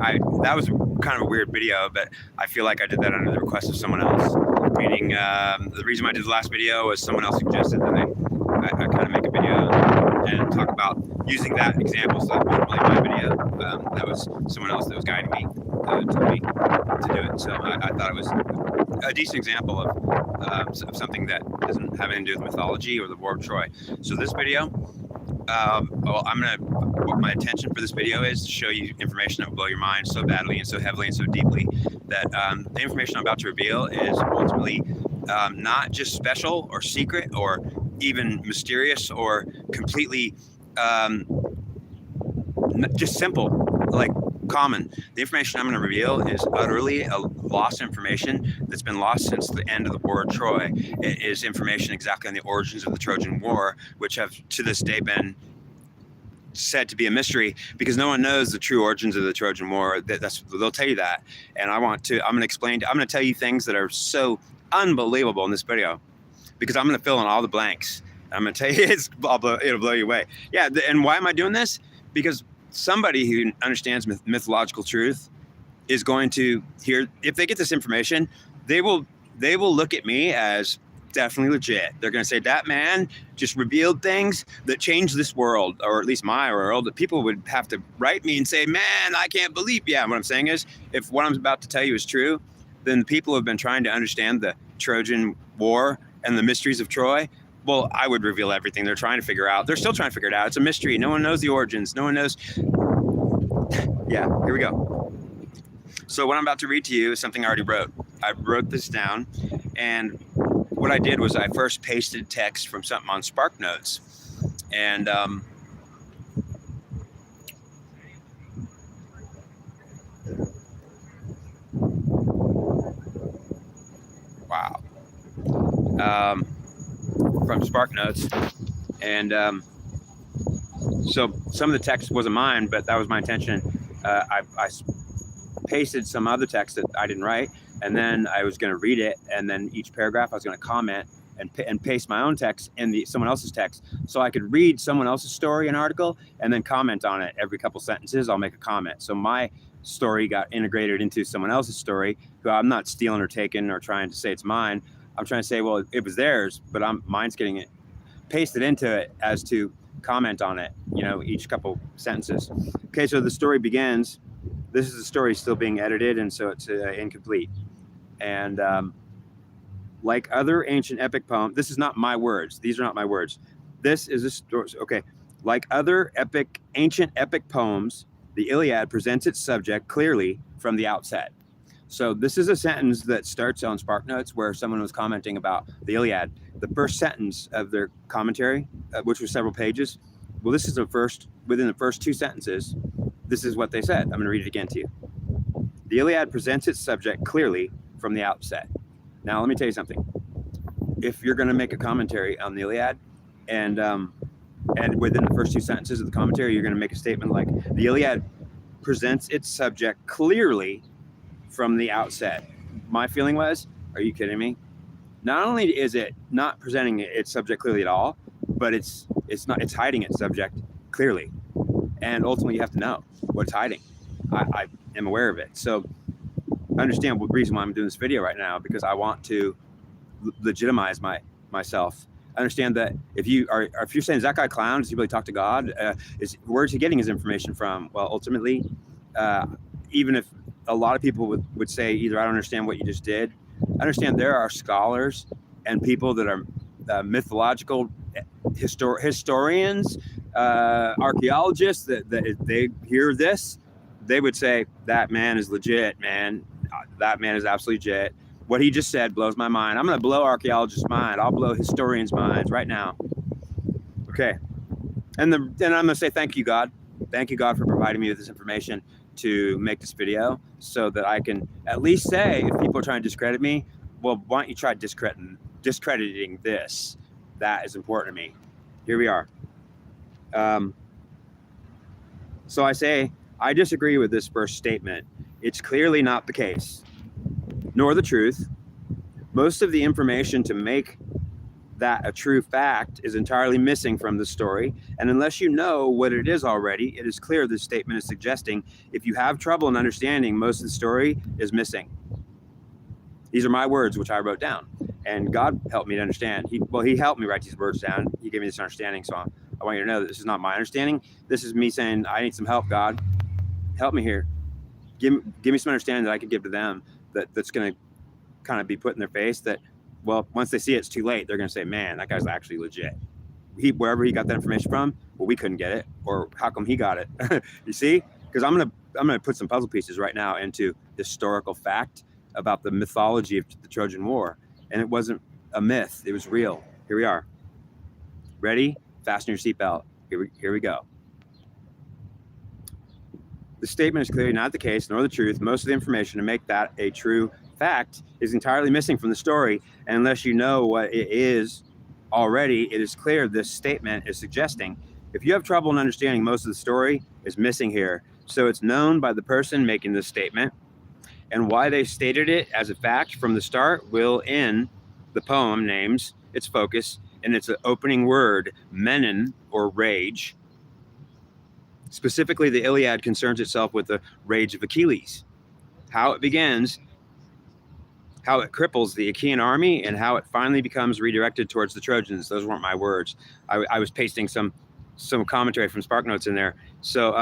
that was kind of a weird video, but I feel like I did that under the request of someone else. Meaning, the reason I did the last video was someone else suggested that I kind of make a video and talk about using that example. So that wasn't really my video. That was someone else that was guiding me, told me to do it. So I thought it was a decent example of something that doesn't have anything to do with mythology or the War of Troy. So this video, what my intention for this video is to show you information that will blow your mind so badly and so heavily and so deeply that the information I'm about to reveal is ultimately not just special or secret or even mysterious or completely just simple, like common. The information I'm going to reveal is utterly a lost information that's been lost since the end of the War of Troy. It is information exactly on the origins of the Trojan War, which have to this day been said to be a mystery because no one knows the true origins of the Trojan War. They'll tell you that, and I'm going to tell you things that are so unbelievable in this video because I'm going to fill in all the blanks. I'm going to tell you it'll blow you away. Yeah, and why am I doing this? Because somebody who understands mythological truth is going to hear, if they get this information, they will look at me as definitely legit. They're going to say that man just revealed things that changed this world, or at least my world, that people would have to write me and say, man, I can't believe. Yeah, what I'm saying is, if what I'm about to tell you is true, then people have been trying to understand the Trojan War and the mysteries of Troy. Well, I would reveal everything they're trying to figure out. They're still trying to figure it out. It's a mystery. No one knows the origins. No one knows. Yeah, here we go. So what I'm about to read to you is something I already wrote. I wrote this down, and what I did was I first pasted text from something on SparkNotes, and wow. From SparkNotes, and so some of the text wasn't mine, but that was my intention. I pasted some other text that I didn't write, and then I was going to read it, and then each paragraph I was going to comment and paste my own text in someone else's text, so I could read someone else's story and article, and then comment on it. Every couple sentences, I'll make a comment. So my story got integrated into someone else's story, who I'm not stealing or taking or trying to say it's mine. I'm trying to say, well, it was theirs, but mine's getting it pasted into it as to comment on it, each couple sentences. Okay, so the story begins. This is the story still being edited, and so it's incomplete. And like other ancient epic poems, this is not my words. These are not my words. This is a story. Okay, like other ancient epic poems, the Iliad presents its subject clearly from the outset. So this is a sentence that starts on SparkNotes where someone was commenting about the Iliad. The first sentence of their commentary, which was several pages, well, this is within the first two sentences, this is what they said. I'm going to read it again to you. The Iliad presents its subject clearly from the outset. Now, let me tell you something. If you're going to make a commentary on the Iliad, and within the first two sentences of the commentary, you're going to make a statement like, the Iliad presents its subject clearly from the outset. My feeling was, are you kidding me? Not only is it not presenting its subject clearly at all, but it's hiding its subject clearly. And ultimately you have to know what's hiding. I am aware of it. So understand what reason why I'm doing this video right now, because I want to legitimize myself. Understand that if you're saying, is that guy a clown? Does he really talk to God? Where's he getting his information from? Well, ultimately, even if a lot of people would say either I don't understand what you just did, understand there are scholars and people that are mythological historians, archaeologists that if they hear this, they would say that man is legit, man. That man is absolutely legit. What he just said blows my mind. I'm going to blow archaeologists' mind. I'll blow historians' minds right now. Okay. And then I'm going to say thank you, God. Thank you, God, for providing me with this information to make this video so that I can at least say, if people are trying to discredit me, well, why don't you try discrediting this? That is important to me. Here we are. So I say, I disagree with this first statement. It's clearly not the case, nor the truth. Most of the information to make that a true fact is entirely missing from the story. And unless you know what it is already, it is clear this statement is suggesting if you have trouble in understanding, most of the story is missing. These are my words, which I wrote down. And God helped me to understand. He helped me write these words down. He gave me this understanding. So I want you to know that this is not my understanding. This is me saying, I need some help, God. Help me here. Give me some understanding that I could give to them that's going to kind of be put in their face that, well, once they see it's too late, they're going to say, man, that guy's actually legit. Wherever he got that information from, well, we couldn't get it. Or how come he got it? You see? Because I'm gonna put some puzzle pieces right now into historical fact about the mythology of the Trojan War. And it wasn't a myth. It was real. Here we are. Ready? Fasten your seatbelt. Here we go. The statement is clearly not the case, nor the truth. Most of the information to make that a true fact is entirely missing from the story. And unless you know what it is already, it is clear this statement is suggesting if you have trouble in understanding, most of the story is missing here. So it's known by the person making this statement, and why they stated it as a fact from the start will in the poem names its focus and its opening word, menon, or rage. Specifically, the Iliad concerns itself with the rage of Achilles, how it begins, how it cripples the Achaean army, and how it finally becomes redirected towards the Trojans. Those weren't my words. I was pasting some commentary from SparkNotes in there. So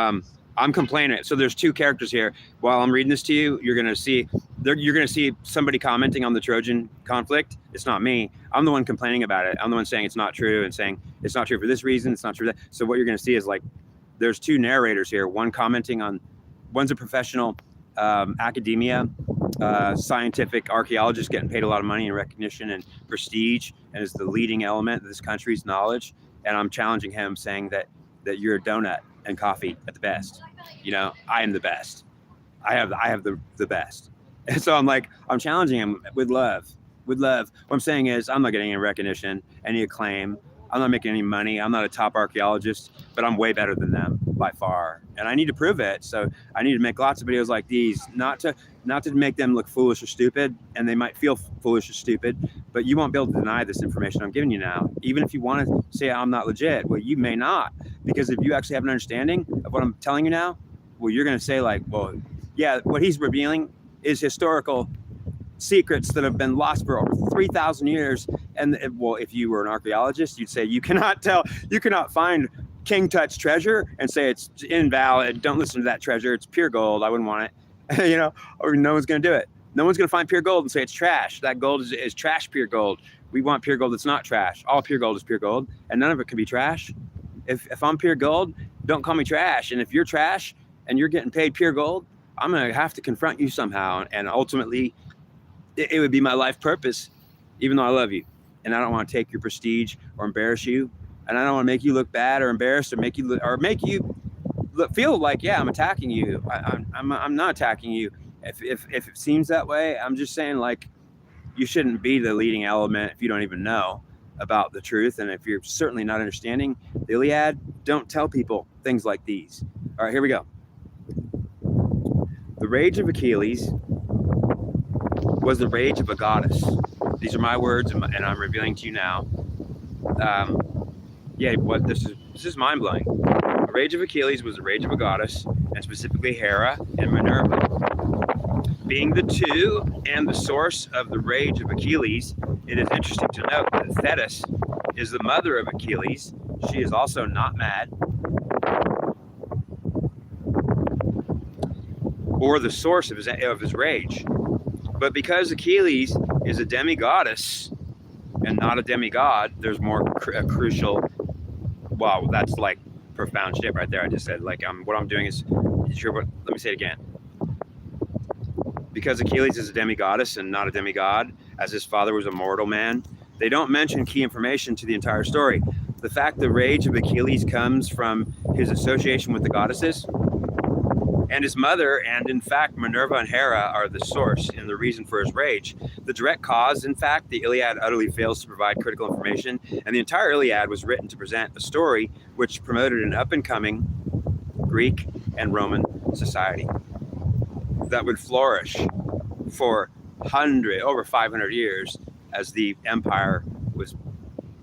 I'm complaining. So there's two characters here. While I'm reading this to you, you're gonna see somebody commenting on the Trojan conflict. It's not me. I'm the one complaining about it. I'm the one saying it's not true and saying it's not true for this reason. It's not true for that. So what you're gonna see is like there's two narrators here. One commenting on, one's a professional academia, scientific archaeologist getting paid a lot of money and recognition and prestige, and is the leading element of this country's knowledge. And I'm challenging him, saying that you're a donut and coffee at the best. You know, I am the best. I have the best. And so I'm challenging him with love. With love. What I'm saying is I'm not getting any recognition, any acclaim. I'm not making any money. I'm not a top archaeologist, but I'm way better than them by far. And I need to prove it. So I need to make lots of videos like these, not to make them look foolish or stupid, and they might feel foolish or stupid, but you won't be able to deny this information I'm giving you now. Even if you want to say I'm not legit, well, you may not, because if you actually have an understanding of what I'm telling you now, well, you're going to say like, well, yeah, what he's revealing is historical secrets that have been lost for over 3,000 years. And well, if you were an archaeologist, you'd say you cannot find King Tut's treasure and say it's invalid. Don't listen to that treasure. It's pure gold. I wouldn't want it. You know, or no one's going to do it. No one's going to find pure gold and say it's trash. That gold is trash pure gold. We want pure gold that's not trash. All pure gold is pure gold, and none of it can be trash. If I'm pure gold, don't call me trash. And if you're trash and you're getting paid pure gold, I'm going to have to confront you somehow. And ultimately, it would be my life purpose, even though I love you. And I don't want to take your prestige or embarrass you. And I don't want to make you look bad or embarrassed or make you feel like, yeah, I'm attacking you. I'm not attacking you. If it seems that way, I'm just saying, like, you shouldn't be the leading element if you don't even know about the truth. And if you're certainly not understanding the Iliad, don't tell people things like these. All right, here we go. The rage of Achilles was the rage of a goddess. These are my words, and I'm revealing to you now. This is mind-blowing. The rage of Achilles was the rage of a goddess, and specifically Hera and Minerva. Being the two and the source of the rage of Achilles, it is interesting to note that Thetis is the mother of Achilles. She is also not mad, or the source of his rage. But because Achilles is a demigoddess and not a demigod, there's more crucial. Wow, that's like profound shit right there. I just said, like, what I'm doing is, let me say it again. Because Achilles is a demigoddess and not a demigod, as his father was a mortal man, they don't mention key information to the entire story. The fact the rage of Achilles comes from his association with the goddesses, and his mother, and in fact Minerva and Hera, are the source and the reason for his rage. The direct cause, in fact, the Iliad utterly fails to provide critical information, and the entire Iliad was written to present a story which promoted an up-and-coming Greek and Roman society that would flourish for over 500 years as the empire was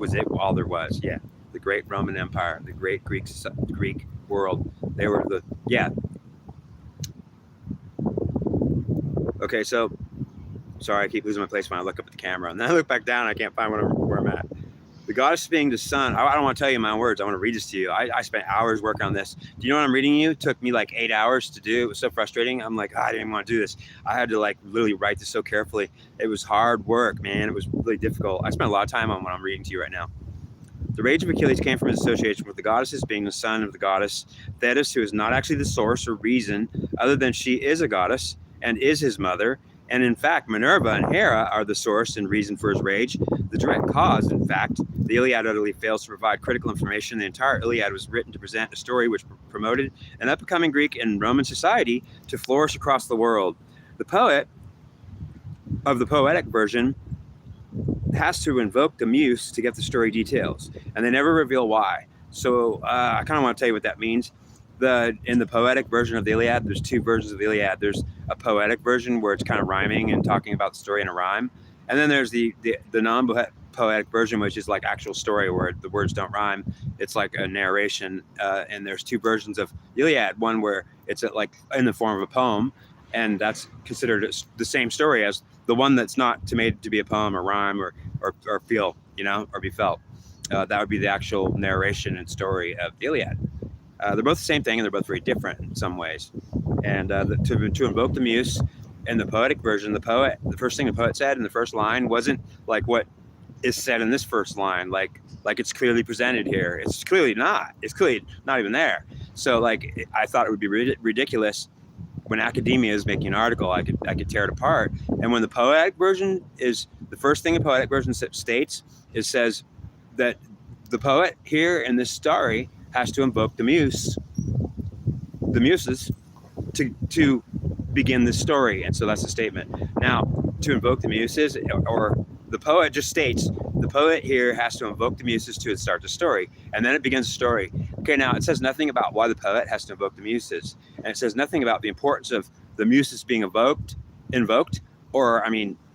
Was it all there was? Yeah. The great Roman Empire, the great Greek world. They were the, yeah. Okay, so sorry, I keep losing my place when I look up at the camera, and then I look back down. I can't find where I'm at. The goddess being the sun. I don't want to tell you my own words. I want to read this to you. I spent hours working on this. Do you know what I'm reading you? It took me like 8 hours to do. It was so frustrating. I'm like, I didn't even want to do this. I had to like literally write this so carefully. It was hard work, man. It was really difficult. I spent a lot of time on what I'm reading to you right now. The rage of Achilles came from his association with the goddesses, being the son of the goddess Thetis, who is not actually the source or reason, other than she is a goddess and is his mother. And in fact, Minerva and Hera are the source and reason for his rage. The direct cause, in fact, the Iliad utterly fails to provide critical information. The entire Iliad was written to present a story which promoted an up-and-coming Greek and Roman society to flourish across the world. The poet of the poetic version has to invoke the muse to get the story details, and they never reveal why. So I kind of want to tell you what that means. In the poetic version of the Iliad, there's two versions of the Iliad. There's a poetic version where it's kind of rhyming and talking about the story in a rhyme, and then there's the non-poetic version, which is like actual story where the words don't rhyme. It's like a narration, and there's two versions of the Iliad. One where it's like in the form of a poem, and that's considered the same story as the one that's not made to be a poem or rhyme or feel, or be felt. That would be the actual narration and story of the Iliad. They're both the same thing, and they're both very different in some ways. And to invoke the muse in the poetic version, the first thing the poet said in the first line wasn't like what is said in this first line, like it's clearly presented here. It's clearly not. It's clearly not even there. So like I thought it would be ridiculous when academia is making an article. I could tear it apart. And when the poetic version is the first thing the poetic version states, it says that the poet here in this story has to invoke the muses to begin this story. And so that's the statement. Now, to invoke the muses, or the poet just states, the poet here has to invoke the muses to start the story. And then it begins the story. Okay, now it says nothing about why the poet has to invoke the muses. And it says nothing about the importance of the muses being invoked, or,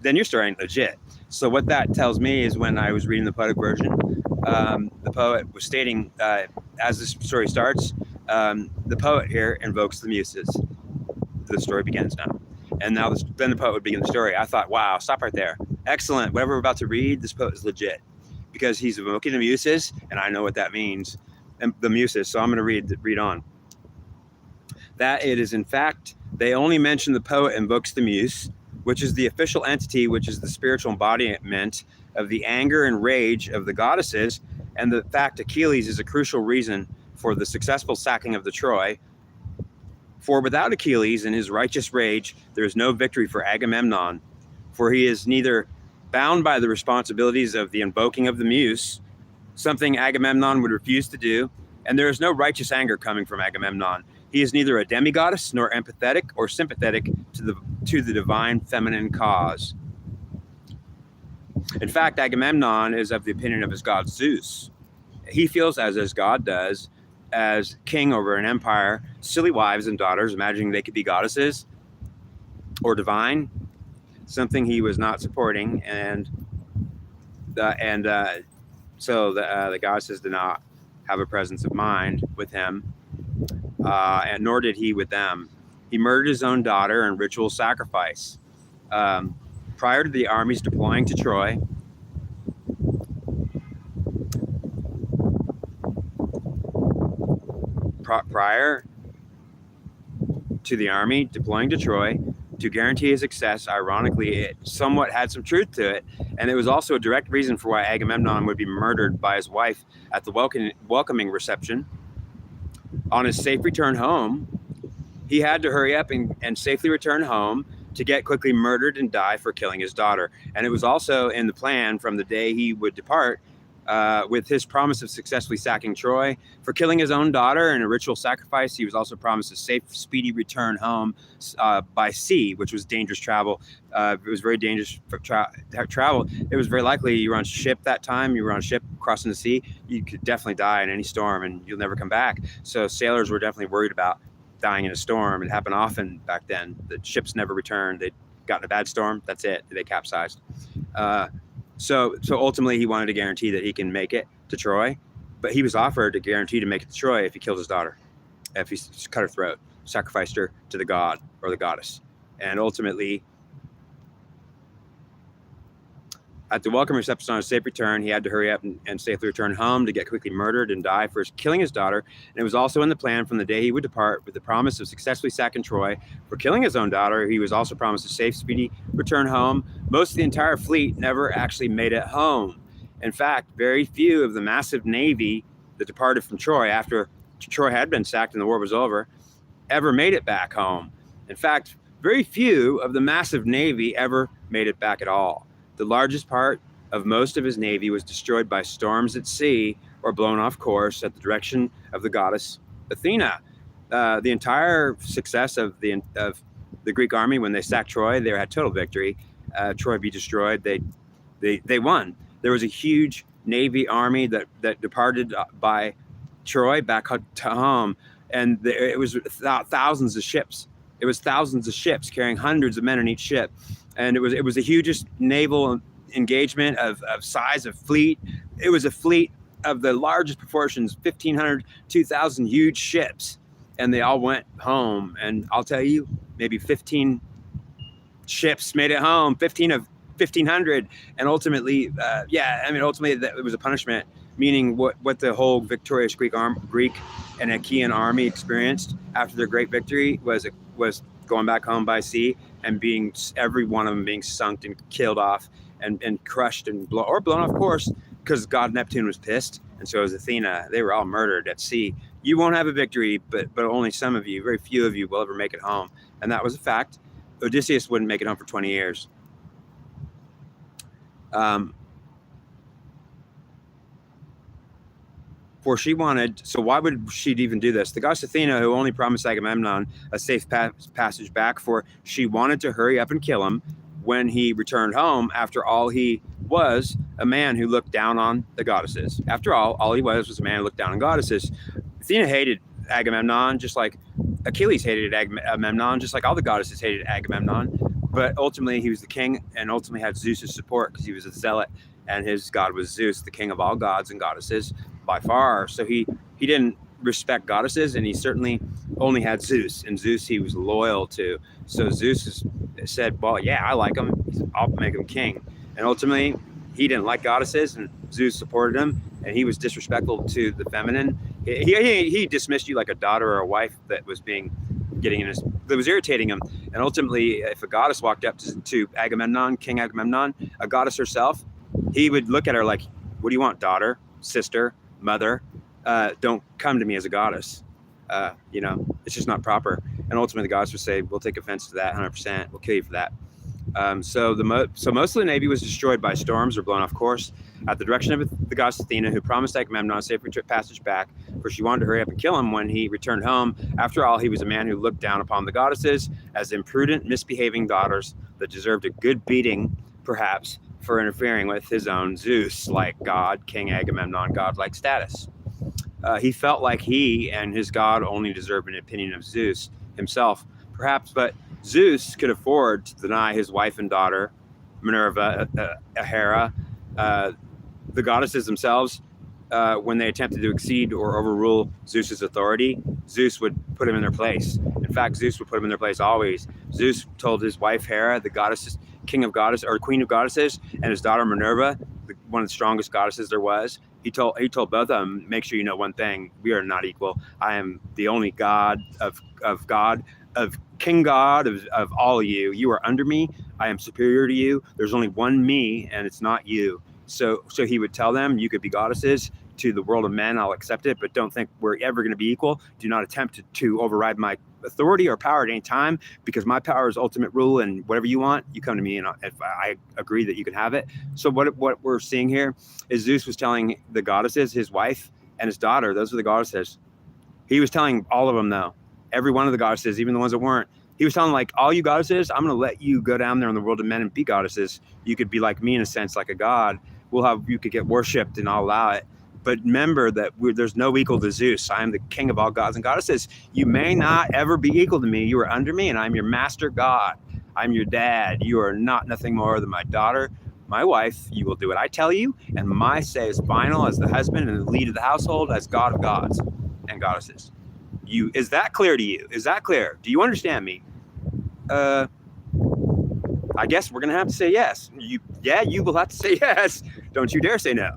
then your story ain't legit. So what that tells me is when I was reading the poetic version, the poet was stating, as this story starts, the poet here invokes the muses. The story begins now. And now then the poet would begin the story. I thought, wow, stop right there. Excellent. Whatever we're about to read, this poet is legit because he's invoking the muses, and I know what that means, and the muses. So I'm going to read on. That it is, in fact, they only mention the poet invokes the muse, which is the official entity, which is the spiritual embodiment of the anger and rage of the goddesses, and the fact Achilles is a crucial reason for the successful sacking of the Troy. For without Achilles and his righteous rage, there is no victory for Agamemnon, for he is neither bound by the responsibilities of the invoking of the muse, something Agamemnon would refuse to do, and there is no righteous anger coming from Agamemnon. He is neither a demigoddess nor empathetic or sympathetic to the divine feminine cause. In fact, Agamemnon is of the opinion of his god Zeus. He feels as God does, as king over an empire, silly wives and daughters, imagining they could be goddesses or divine, something he was not supporting, so the goddesses did not have a presence of mind with him, and nor did he with them. He murdered his own daughter in ritual sacrifice. Prior to the armies deploying to Troy, to guarantee his success, ironically, it somewhat had some truth to it, and it was also a direct reason for why Agamemnon would be murdered by his wife at the welcoming reception. On his safe return home, he had to hurry up and safely return home to get quickly murdered and die for killing his daughter. And it was also in the plan from the day he would depart, with his promise of successfully sacking Troy. For killing his own daughter in a ritual sacrifice, he was also promised a safe, speedy return home by sea, which was dangerous travel. It was very dangerous for travel. It was very likely you were on a ship that time. You were on a ship crossing the sea. You could definitely die in any storm, and you'll never come back. So sailors were definitely worried about dying in a storm. It happened often back then. The ships never returned. They got in a bad storm. That's it. They capsized. So ultimately, he wanted to guarantee that he can make it to Troy, but he was offered a guarantee to make it to Troy if he killed his daughter, if he cut her throat, sacrificed her to the god or the goddess. And ultimately, at the welcome reception on his safe return, he had to hurry up and safely return home to get quickly murdered and die for killing his daughter. And it was also in the plan from the day he would depart, with the promise of successfully sacking Troy for killing his own daughter. He was also promised a safe, speedy return home. Most of the entire fleet never actually made it home. In fact, very few of the massive navy that departed from Troy after Troy had been sacked and the war was over ever made it back home. In fact, very few of the massive navy ever made it back at all. The largest part of most of his navy was destroyed by storms at sea or blown off course at the direction of the goddess Athena. The entire success of the Greek army, when they sacked Troy, they had total victory. Troy be destroyed. They won. There was a huge navy army that departed by Troy back to home, and it was thousands of ships. It was thousands of ships carrying hundreds of men on each ship. And it was the hugest naval engagement of size of fleet. It was a fleet of the largest proportions, 1,500, 2,000 huge ships. And they all went home. And I'll tell you, maybe 15 ships made it home, 15 of 1,500. And ultimately, ultimately it was a punishment, meaning what the whole victorious Greek and Achaean army experienced after their great victory was going back home by sea and every one of them being sunk and killed off and crushed and blown off course, because god Neptune was pissed, and so was Athena. They were all murdered at sea. You won't have a victory, but only some of you, very few of you, will ever make it home. And that was a fact. Odysseus wouldn't make it home for 20 years. For she wanted, so why would she even do this? The goddess Athena, who only promised Agamemnon a safe passage back, for she wanted to hurry up and kill him when he returned home. After all, he was a man who looked down on the goddesses. After all he was a man who looked down on goddesses. Athena hated Agamemnon, just like Achilles hated Agamemnon, just like all the goddesses hated Agamemnon. But ultimately, he was the king, and ultimately had Zeus's support because he was a zealot, and his god was Zeus, the king of all gods and goddesses by far. So he didn't respect goddesses, and he certainly only had Zeus, and Zeus he was loyal to. So Zeus said, well, yeah, I like him, I'll make him king. And ultimately, he didn't like goddesses, and Zeus supported him, and he was disrespectful to the feminine. He dismissed you like a daughter or a wife that was that was irritating him. And ultimately, if a goddess walked up to Agamemnon, King Agamemnon, a goddess herself, he would look at her like, what do you want, daughter, sister, mother? Don't come to me as a goddess. It's just not proper. And ultimately, the goddess would say, we'll take offense to that 100%. We'll kill you for that. So most of the navy was destroyed by storms or blown off course at the direction of the goddess Athena, who promised Agamemnon a safe passage back, for she wanted to hurry up and kill him when he returned home. After all, he was a man who looked down upon the goddesses as imprudent, misbehaving daughters that deserved a good beating, perhaps, for interfering with his own Zeus-like god, King Agamemnon, godlike status. He felt like he and his god only deserved an opinion of Zeus himself, perhaps, but Zeus could afford to deny his wife and daughter, Minerva, Hera, the goddesses themselves. When they attempted to exceed or overrule Zeus's authority, Zeus would put him in their place. In fact, Zeus would put him in their place always. Zeus told his wife Hera, the goddess, king of goddesses, or queen of goddesses, and his daughter Minerva, one of the strongest goddesses there was, he told both of them, make sure you know one thing: we are not equal. I am the only god of king god of all of you. You are under me. I am superior to you. There's only one me, and it's not you. So he would tell them, you could be goddesses to the world of men, I'll accept it, but don't think we're ever going to be equal. Do not attempt to override my authority or power at any time, because my power is ultimate rule, and whatever you want, you come to me, and if I agree that you can have it. So what we're seeing here is Zeus was telling the goddesses, his wife and his daughter, those are the goddesses. He was telling all of them, though, every one of the goddesses, even the ones that weren't. He was telling, like, all you goddesses, I'm going to let you go down there in the world of men and be goddesses. You could be like me in a sense, like a god. You could get worshipped, and I'll allow it. But remember that there's no equal to Zeus. I am the king of all gods and goddesses. You may not ever be equal to me. You are under me, and I'm your master god. I'm your dad. You are nothing more than my daughter, my wife, you will do what I tell you, and my say is final as the husband and the lead of the household, as God of gods and goddesses. Is that clear to you? Is that clear? Do you understand me? I guess we're gonna have to say yes. You will have to say yes. Don't you dare say no.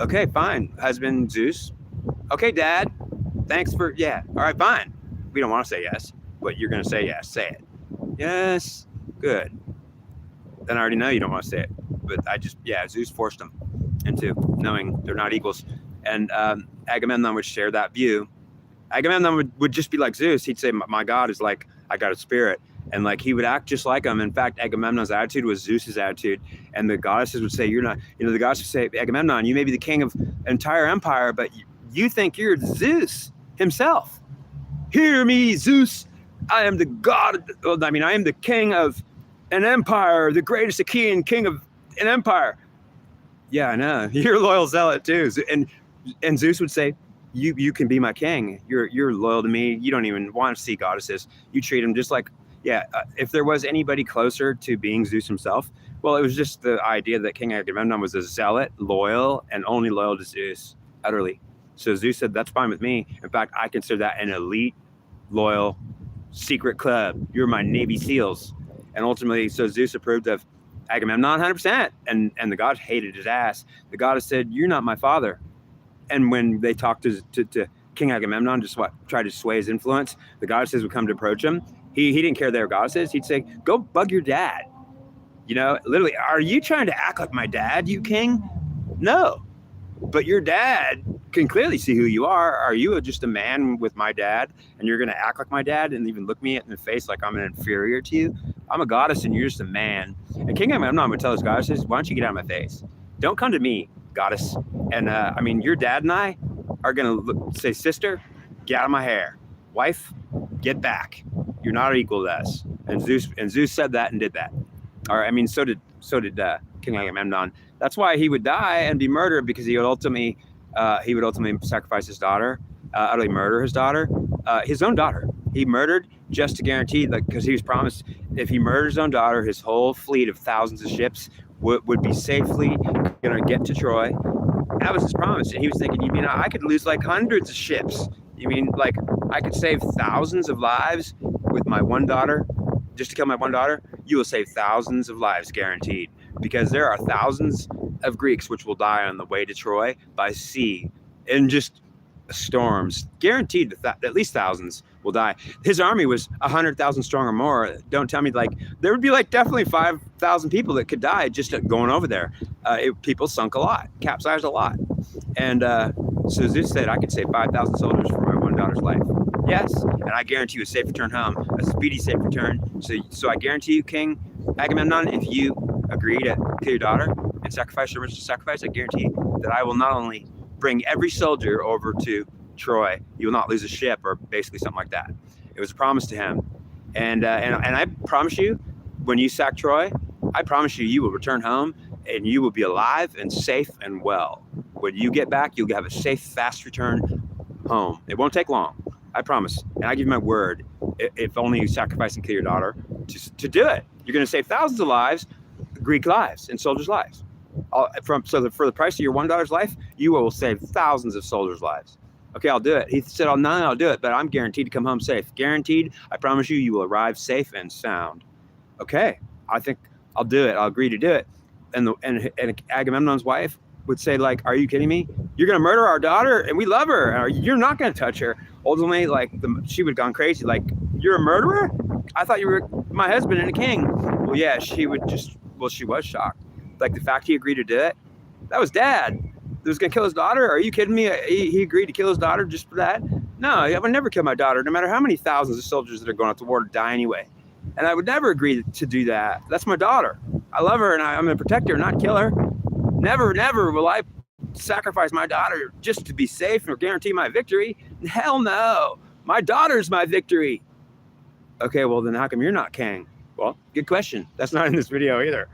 Okay, fine, husband Zeus. Okay, Dad. Thanks for All right, fine. We don't want to say yes, but you're gonna say yes. Say it. Yes. Good. Then I already know you don't want to say it, but Zeus forced them into knowing they're not equals, and Agamemnon would share that view. Agamemnon would just be like Zeus. He'd say, my God is like, I got a spirit, and like he would act just like him. In fact, Agamemnon's attitude was Zeus's attitude, and the goddesses would say, you're not, the goddesses would say, Agamemnon, you may be the king of an entire empire, but you think you're Zeus himself. Hear me, Zeus. I am the god. I am the king of an empire, the greatest Achaean king of an empire. Yeah, I know. You're a loyal zealot too. And Zeus would say, you can be my king. You're loyal to me. You don't even want to see goddesses. You treat them just like, if there was anybody closer to being Zeus himself, well, it was just the idea that King Agamemnon was a zealot, loyal, and only loyal to Zeus, utterly. So Zeus said, that's fine with me. In fact, I consider that an elite, loyal, secret club. You're my Navy SEALs. And ultimately, so Zeus approved of Agamemnon 100%. And the gods hated his ass. The goddess said, you're not my father. And when they talked to King Agamemnon, tried to sway his influence, the goddesses would come to approach him. He didn't care they were goddesses. He'd say, go bug your dad. Literally, are you trying to act like my dad, you king? No. But your dad can clearly see who you are. Are you just a man with my dad, and you're going to act like my dad and even look me in the face like I'm an inferior to you? I'm a goddess, and you're just a man. And King Agamemnon would tell his goddesses, why don't you get out of my face? Don't come to me, goddess. And your dad and I are going to say, sister, get out of my hair. Wife, get back. You're not equal to us. And Zeus said that and did that. All right. So did King Agamemnon. That's why he would die and be murdered, because he would ultimately sacrifice his daughter, utterly murder his daughter, his own daughter. He murdered just to guarantee, because he was promised, if he murdered his own daughter, his whole fleet of thousands of ships would be safely going to get to Troy. That was his promise. And he was thinking, you mean I could lose like hundreds of ships? You mean like I could save thousands of lives with my one daughter, just to kill my one daughter? You will save thousands of lives, guaranteed, because there are thousands of Greeks which will die on the way to Troy by sea in just storms. Guaranteed that at least thousands will die. His army was 100,000 strong or more. Don't tell me there would be definitely 5,000 people that could die just going over there. People sunk a lot, capsized a lot. And so Zeus said, I could save 5,000 soldiers for my one daughter's life. Yes, and I guarantee you a safe return home, a speedy safe return. So I guarantee you, King Agamemnon, if you agree to kill your daughter and sacrifice your ritual sacrifice, I guarantee that I will not only bring every soldier over to Troy, you will not lose a ship, or basically something like that. It was a promise to him. And I promise you, when you sack Troy, I promise you will return home and you will be alive and safe and well. When you get back, you'll have a safe, fast return home. It won't take long. I promise. And I give you my word, if only you sacrifice and kill your daughter, to do it. You're going to save thousands of lives, Greek lives, and soldiers' lives. For the price of your one daughter's life, you will save thousands of soldiers' lives. Okay, I'll do it. He said, I'll do it, but I'm guaranteed to come home safe. Guaranteed. I promise you will arrive safe and sound. Okay, I think I'll do it. I'll agree to do it. And Agamemnon's wife would say, are you kidding me? You're going to murder our daughter, and we love her. You're not going to touch her. Ultimately, she would have gone crazy. You're a murderer? I thought you were my husband and a king. Well, yeah, she was shocked. The fact he agreed to do it, that was dad. He was going to kill his daughter? Are you kidding me? He agreed to kill his daughter just for that? No, I would never kill my daughter, no matter how many thousands of soldiers that are going out to war to die anyway. And I would never agree to do that. That's my daughter. I love her, and I'm going to protect her, not kill her. Never, never will I sacrifice my daughter just to be safe or guarantee my victory. Hell no. My daughter's my victory. Okay, well, then how come you're not king? Well, good question. That's not in this video either.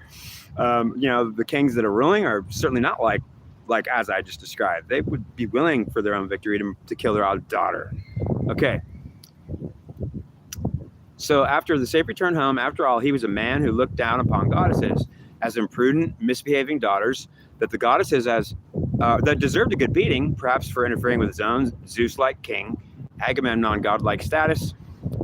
The kings that are ruling are certainly not like as I just described. They would be willing for their own victory to kill their own daughter. Okay. So after the safe return home, after all, he was a man who looked down upon goddesses. as imprudent, misbehaving daughters that the goddesses that deserved a good beating, perhaps for interfering with his own Zeus-like king, Agamemnon godlike status.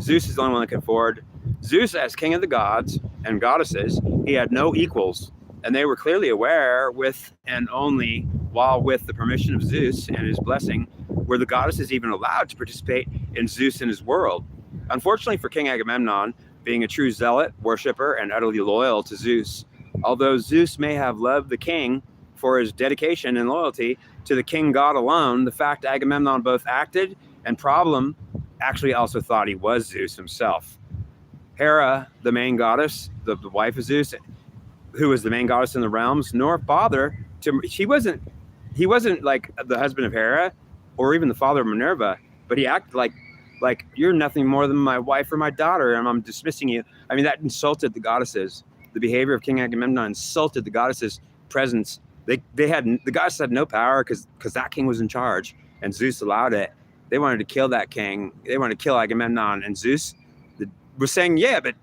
Zeus is the only one that could afford. Zeus, as king of the gods and goddesses, he had no equals, and they were clearly aware, with and only while with the permission of Zeus and his blessing, were the goddesses even allowed to participate in Zeus and his world. Unfortunately for King Agamemnon, being a true zealot, worshiper, and utterly loyal to Zeus, although Zeus may have loved the king for his dedication and loyalty to the king god alone, the fact Agamemnon both acted and problem actually also thought he was Zeus himself. Hera, the main goddess, the wife of Zeus, who was the main goddess in the realms, nor father to, he wasn't like the husband of Hera or even the father of Minerva, but he acted like you're nothing more than my wife or my daughter, and I'm dismissing you. I mean, that insulted the goddesses. The behavior of King Agamemnon insulted the goddesses' presence. The goddesses had no power because that king was in charge, and Zeus allowed it. They wanted to kill that king. They wanted to kill Agamemnon, and Zeus was saying, yeah, but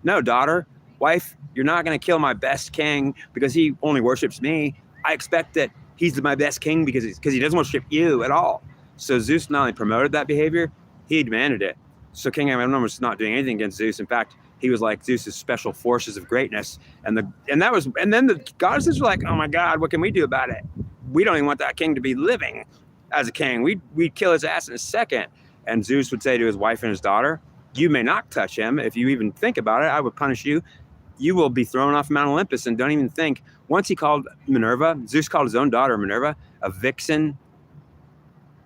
no, daughter, wife, you're not going to kill my best king because he only worships me. I expect that he's my best king because he doesn't worship you at all. So Zeus not only promoted that behavior, he demanded it. So King Agamemnon was not doing anything against Zeus. In fact, he was like Zeus's special forces of greatness. And then the goddesses were like, oh my God, what can we do about it? We don't even want that king to be living as a king. We'd kill his ass in a second. And Zeus would say to his wife and his daughter, you may not touch him. If you even think about it, I would punish you. You will be thrown off Mount Olympus, and don't even think. Once he called Minerva, Zeus called his own daughter Minerva, a vixen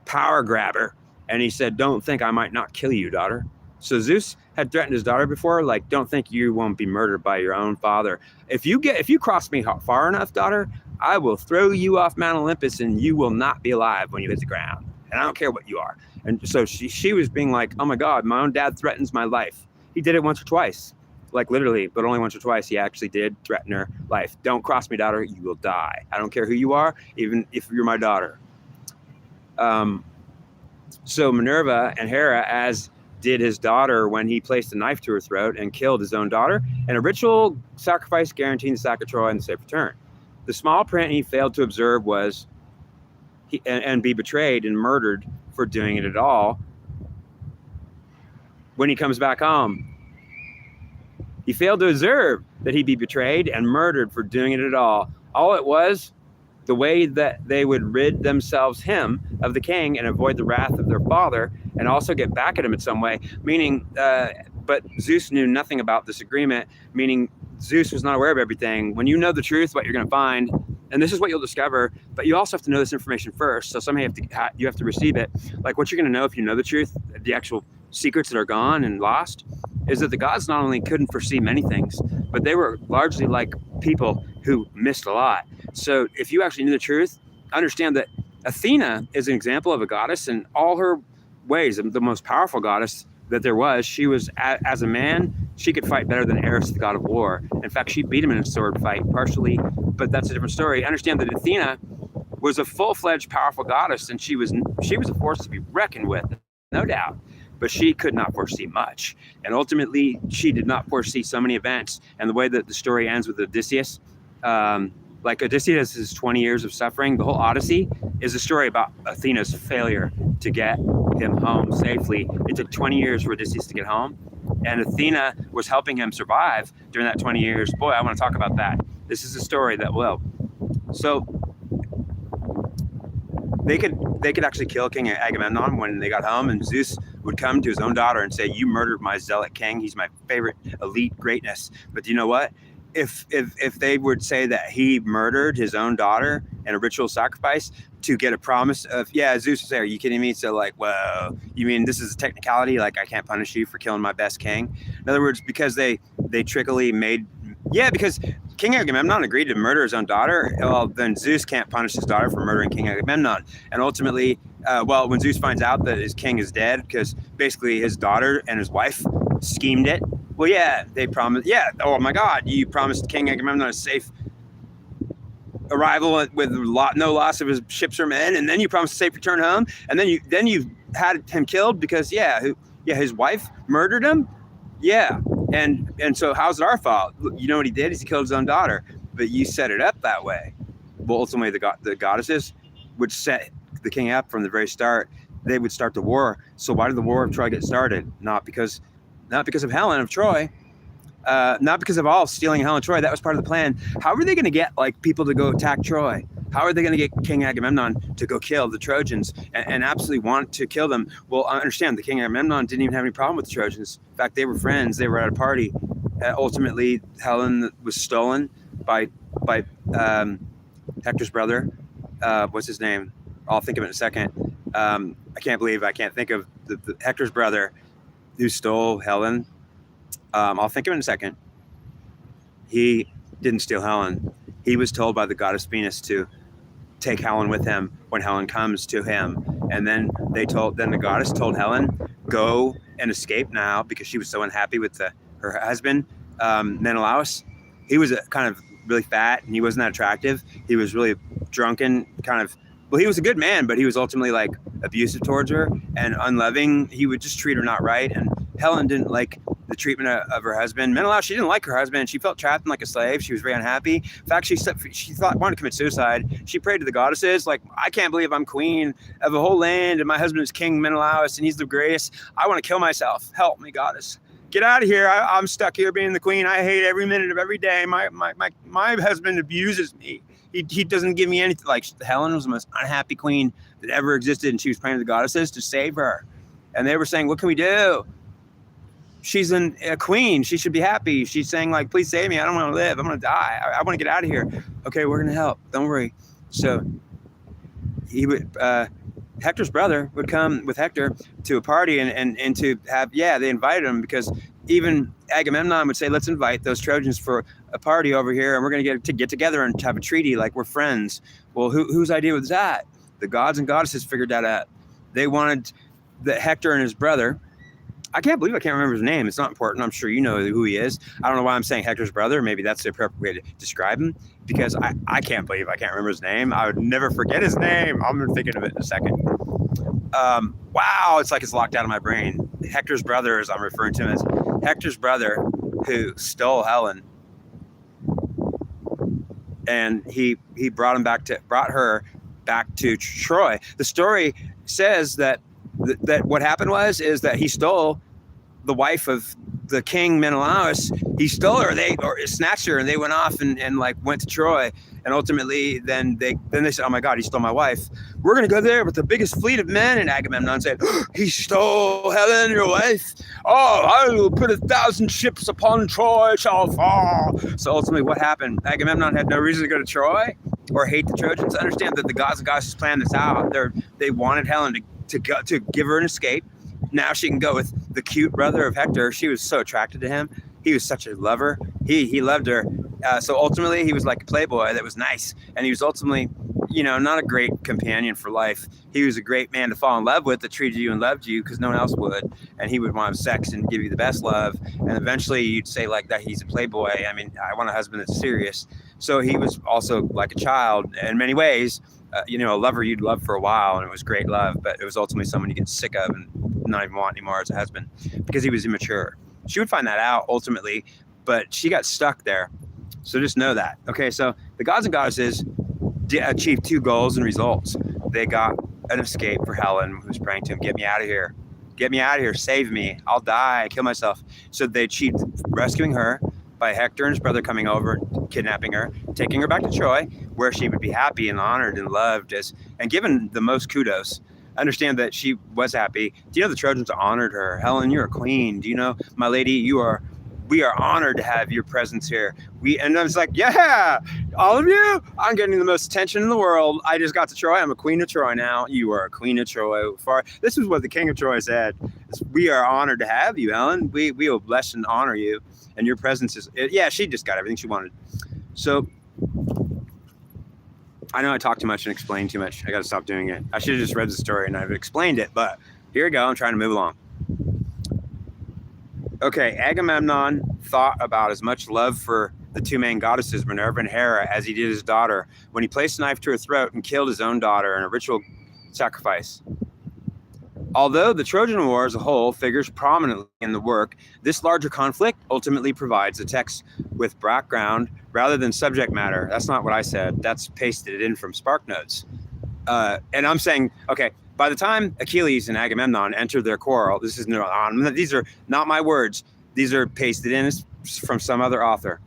power grabber. And he said, don't think I might not kill you, daughter. So Zeus had threatened his daughter before, like, don't think you won't be murdered by your own father. If you cross me far enough, daughter, I will throw you off Mount Olympus and you will not be alive when you hit the ground. And I don't care what you are. And so she was being like, oh my God, my own dad threatens my life. He did it once or twice, like literally, but only once or twice. He actually did threaten her life. Don't cross me, daughter. You will die. I don't care who you are, even if you're my daughter. So Minerva and Hera, as did his daughter when he placed a knife to her throat and killed his own daughter, and a ritual sacrifice guaranteeing the sack of Troy and the safe return. The small print he failed to observe was and be betrayed and murdered for doing it at all. When he comes back home, he failed to observe that he'd be betrayed and murdered for doing it at all. All it was, the way that they would rid themselves of the king and avoid the wrath of their father and also get back at him in some way, meaning, but Zeus knew nothing about this agreement, meaning Zeus was not aware of everything. When you know the truth, what you're going to find, and this is what you'll discover, but you also have to know this information first. So somehow you have to receive it. Like what you're going to know if you know the truth, the actual secrets that are gone and lost, is that the gods not only couldn't foresee many things, but they were largely like people who missed a lot. So if you actually knew the truth, understand that Athena is an example of a goddess in all her ways, the most powerful goddess that there was. She was, as a man, she could fight better than Ares, the god of war. In fact, she beat him in a sword fight, partially, but that's a different story. Understand that Athena was a full-fledged, powerful goddess, and she was a force to be reckoned with, no doubt. But she could not foresee much. And ultimately, she did not foresee so many events. And the way that the story ends with Odysseus, like Odysseus' his 20 years of suffering, the whole Odyssey is a story about Athena's failure to get him home safely. It took 20 years for Odysseus to get home. And Athena was helping him survive during that 20 years. Boy, I want to talk about that. This is a story that will. So they could actually kill King Agamemnon when they got home, and Zeus would come to his own daughter and say, you murdered my zealot king. He's my favorite elite greatness. But do you know what? If they would say that he murdered his own daughter in a ritual sacrifice to get a promise of, yeah, Zeus would say, are you kidding me? So like, well, you mean this is a technicality? Like I can't punish you for killing my best king? In other words, because they trickily made, because King Agamemnon agreed to murder his own daughter, well, then Zeus can't punish his daughter for murdering King Agamemnon. And ultimately, when Zeus finds out that his king is dead, because basically his daughter and his wife schemed it, well, yeah, they promised, oh my God, you promised King Agamemnon a safe arrival with no loss of his ships or men, and then you promised a safe return home, and then you had him killed because, his wife murdered him? Yeah. And so how's it our fault? You know what he did is he killed his own daughter. but you set it up that way. Well, ultimately, the goddesses would set the king up from the very start. They would start the war. So why did the war of Troy get started? Not because of Helen of Troy, not because of all stealing Helen of Troy. That was part of the plan. How are they going to get like people to go attack Troy? How are they going to get King Agamemnon to go kill the Trojans and absolutely want to kill them? Well, I understand the King Agamemnon didn't even have any problem with the Trojans. In fact, they were friends. They were at a party. Ultimately, Helen was stolen by Hector's brother. What's his name? I'll think of it in a second. I can't believe I can't think of the Hector's brother who stole Helen. I'll think of it in a second. He didn't steal Helen. He was told by the goddess Venus to take Helen with him when Helen comes to him. And then the goddess told Helen, go and escape now, because she was so unhappy with her husband, Menelaus. He was kind of really fat and he wasn't that attractive. He was really drunken, he was a good man, but he was ultimately like abusive towards her and unloving. He would just treat her not right. And Helen didn't like the treatment of her husband. Menelaus, she didn't like her husband. She felt trapped and like a slave. She was very unhappy. In fact, she wanted to commit suicide. She prayed to the goddesses, like, I can't believe I'm queen of a whole land and my husband is King Menelaus and he's the greatest. I want to kill myself. Help me, goddess. Get out of here. I'm stuck here being the queen. I hate every minute of every day. My husband abuses me. He doesn't give me anything. Like, Helen was the most unhappy queen that ever existed, and she was praying to the goddesses to save her. And they were saying, what can we do? She's a queen. She should be happy. She's saying, like, please save me. I don't want to live. I'm going to die. I want to get out of here. Okay, we're going to help. Don't worry. So Hector's brother would come with Hector to a party and to have, they invited him, because even Agamemnon would say, let's invite those Trojans for a party over here, and we're going to get together and have a treaty like we're friends. Well, whose idea was that? The gods and goddesses figured that out. They wanted Hector and his brother. I can't believe I can't remember his name. It's not important. I'm sure you know who he is. I don't know why I'm saying Hector's brother. Maybe that's the appropriate way to describe him, because I can't believe I can't remember his name. I would never forget his name. I'm thinking of it in a second. Wow, it's like it's locked out of my brain. Hector's brother, as I'm referring to him as Hector's brother, who stole Helen, and he brought her back to Troy. The story says that what happened is that he stole the wife of the king Menelaus. He stole her, or snatched her, and they went off and like went to Troy. And ultimately, then they said, "Oh my God, he stole my wife. We're gonna go there with the biggest fleet of men." And Agamemnon said, "He stole Helen, your wife. Oh, I will put 1,000 ships upon Troy shall fall." So ultimately, what happened? Agamemnon had no reason to go to Troy or hate the Trojans. Understand that the gods and goddesses planned this out. They wanted Helen to give her an escape. Now she can go with the cute brother of Hector. She was so attracted to him. He was such a lover. He loved her. So ultimately, he was like a playboy that was nice. And he was ultimately, not a great companion for life. He was a great man to fall in love with, that treated you and loved you because no one else would. And he would want to have sex and give you the best love. And eventually you'd say like that he's a playboy. I mean, I want a husband that's serious. So he was also like a child in many ways. A lover you'd love for a while, and it was great love, but it was ultimately someone you get sick of and not even want anymore as a husband because he was immature. She would find that out ultimately, but she got stuck there. So just know that. Okay, so the gods and goddesses achieved two goals and results. They got an escape for Helen, who was praying to him, "Get me out of here. Get me out of here. Save me. I'll die. Kill myself." So they achieved rescuing her by Hector and his brother coming over, kidnapping her, taking her back to Troy, where she would be happy and honored and loved and given the most kudos. Understand that she was happy. Do you know the Trojans honored her? "Helen, you're a queen. Do you know, my lady, we are honored to have your presence here." And I was like, yeah, all of you, I'm getting the most attention in the world. I just got to Troy. I'm a queen of Troy now. You are a queen of Troy. This is what the king of Troy said. "We are honored to have you, Helen. We will bless and honor you. And your presence is," she just got everything she wanted. So I know I talk too much and explain too much. I got to stop doing it. I should have just read the story and I've explained it, but here we go. I'm trying to move along. Okay, Agamemnon thought about as much love for the two main goddesses, Minerva and Hera, as he did his daughter, when he placed a knife to her throat and killed his own daughter in a ritual sacrifice. Although the Trojan War as a whole figures prominently in the work, this larger conflict ultimately provides the text with background rather than subject matter. That's not what I said. That's pasted in from SparkNotes. And I'm saying, okay, by the time Achilles and Agamemnon enter their quarrel, these are not my words. These are pasted in from some other author.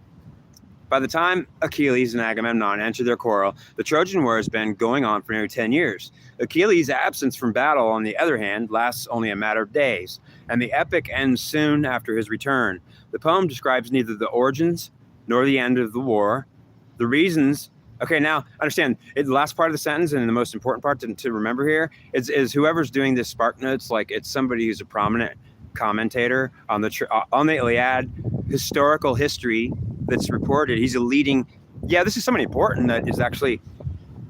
By the time Achilles and Agamemnon enter their quarrel, the Trojan War has been going on for nearly 10 years. Achilles' absence from battle, on the other hand, lasts only a matter of days, and the epic ends soon after his return. The poem describes neither the origins nor the end of the war. The reasons... Okay, now, understand, the last part of the sentence and the most important part to remember here is whoever's doing this SparkNotes, like it's somebody who's a prominent commentator on the Iliad, historical history that's reported. He's a leading, this is somebody important that is actually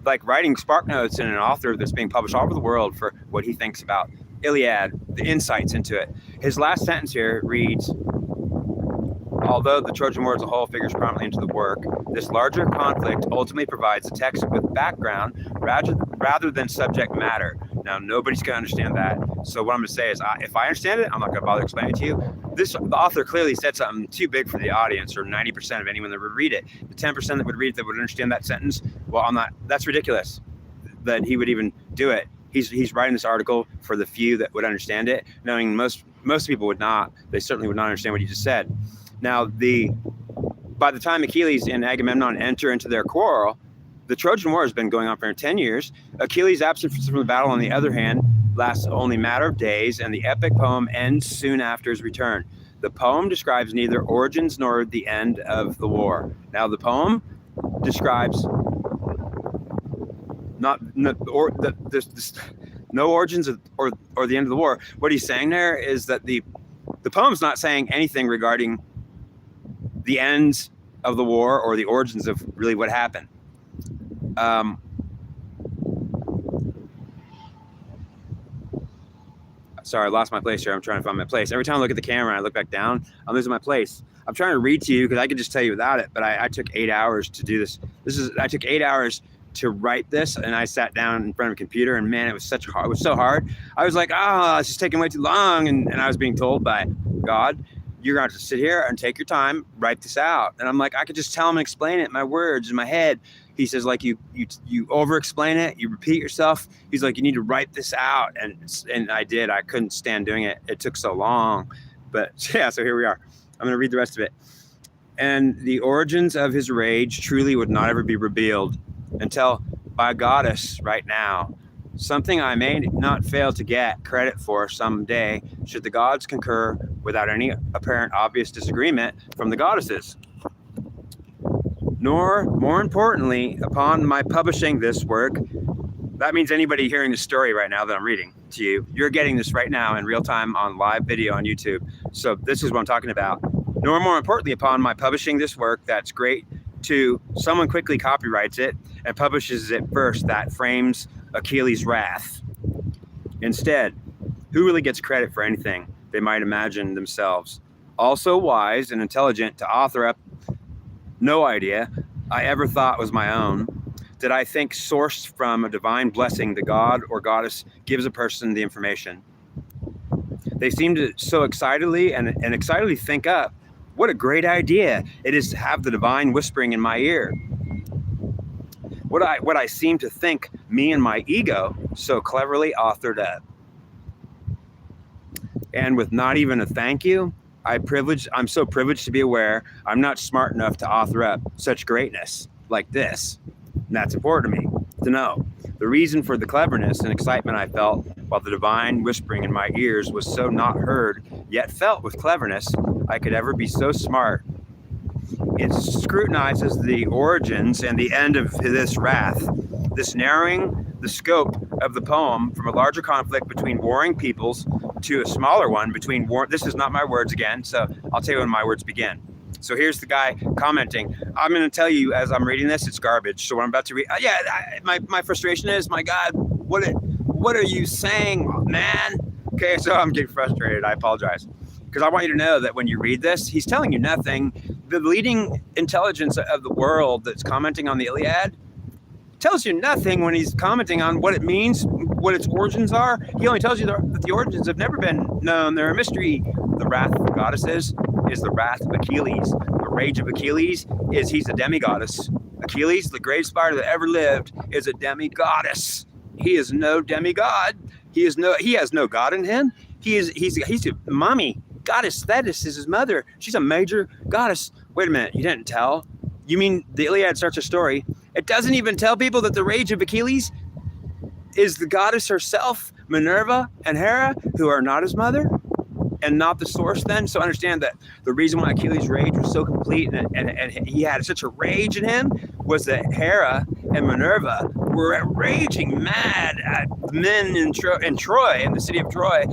like writing SparkNotes and an author that's being published all over the world for what he thinks about Iliad, the insights into it. His last sentence here reads, although the Trojan War as a whole figures prominently into the work, this larger conflict ultimately provides a text with background rather than subject matter. Now, nobody's going to understand that. So what I'm going to say is, if I understand it, I'm not going to bother explaining it to you. The author clearly said something too big for the audience, or 90% of anyone that would read it. The 10% that would read it that would understand that sentence, well, that's ridiculous that he would even do it. He's writing this article for the few that would understand it, knowing most people would not. They certainly would not understand what he just said. Now, by the time Achilles and Agamemnon enter into their quarrel, the Trojan War has been going on for 10 years. Achilles' absence from the battle, on the other hand, lasts only a matter of days, and the epic poem ends soon after his return. The poem describes neither origins nor the end of the war. Now, the poem describes no origins or the end of the war. What he's saying there is that the poem's not saying anything regarding the ends of the war or the origins of really what happened. Sorry, I lost my place here. I'm trying to find my place. Every time I look at the camera and I look back down, I'm losing my place. I'm trying to read to you because I could just tell you without it, but I took 8 hours to do this. I took 8 hours to write this, and I sat down in front of a computer, and man, it was so hard. I was like, it's just taking way too long, and I was being told by God, you're going to have to sit here and take your time, write this out. And I'm like, I could just tell him and explain it in my words, in my head. He says, like, you over-explain it, you repeat yourself. He's like, you need to write this out. And I did. I couldn't stand doing it. It took so long. But yeah, so here we are. I'm going to read the rest of it. And the origins of his rage truly would not ever be revealed until, by goddess, right now, something I may not fail to get credit for someday, should the gods concur without any apparent obvious disagreement from the goddesses. Nor, more importantly, upon my publishing this work, that means anybody hearing the story right now that I'm reading to you, you're getting this right now in real time on live video on YouTube. So this is what I'm talking about. Nor, more importantly, upon my publishing this work, that's great, to someone quickly copyrights it and publishes it first, that frames Achilles' wrath. Instead, who really gets credit for anything they might imagine themselves? Also wise and intelligent to author up no idea I ever thought was my own. Did I think sourced from a divine blessing the god or goddess gives a person the information? They seem to so excitedly and excitedly think up, what a great idea it is to have the divine whispering in my ear. What I seem to think me and my ego so cleverly authored up. And with not even a thank you, I'm so privileged to be aware I'm not smart enough to author up such greatness like this. And that's important to me to know. The reason for the cleverness and excitement I felt while the divine whispering in my ears was so not heard, yet felt with cleverness, I could ever be so smart. It scrutinizes the origins and the end of this wrath, this narrowing the scope of the poem from a larger conflict between warring peoples to a smaller one between this is not my words again, so I'll tell you when my words begin. So here's the guy commenting. I'm going to tell you as I'm reading this, it's garbage. So what I'm about to read, my frustration is, my God, what are you saying, man? Okay, so I'm getting frustrated. I apologize. Because I want you to know that when you read this, he's telling you nothing. The leading intelligence of the world that's commenting on the Iliad tells you nothing when he's commenting on what it means what its origins are. He only tells you that the origins have never been known. They're a mystery. The wrath of the goddesses is the wrath of Achilles. The rage of Achilles is he's a demigoddess. Achilles, the greatest fighter that ever lived, is a demigoddess. He is no demigod. He has no god in him. He's a mommy. Goddess Thetis is his mother. She's a major goddess. Wait a minute, you didn't tell? You mean the Iliad starts a story? It doesn't even tell people that the rage of Achilles is the goddess herself, Minerva and Hera, who are not his mother and not the source then. So understand that the reason why Achilles' rage was so complete and he had such a rage in him was that Hera and Minerva were raging mad at men in Troy, in the city of Troy,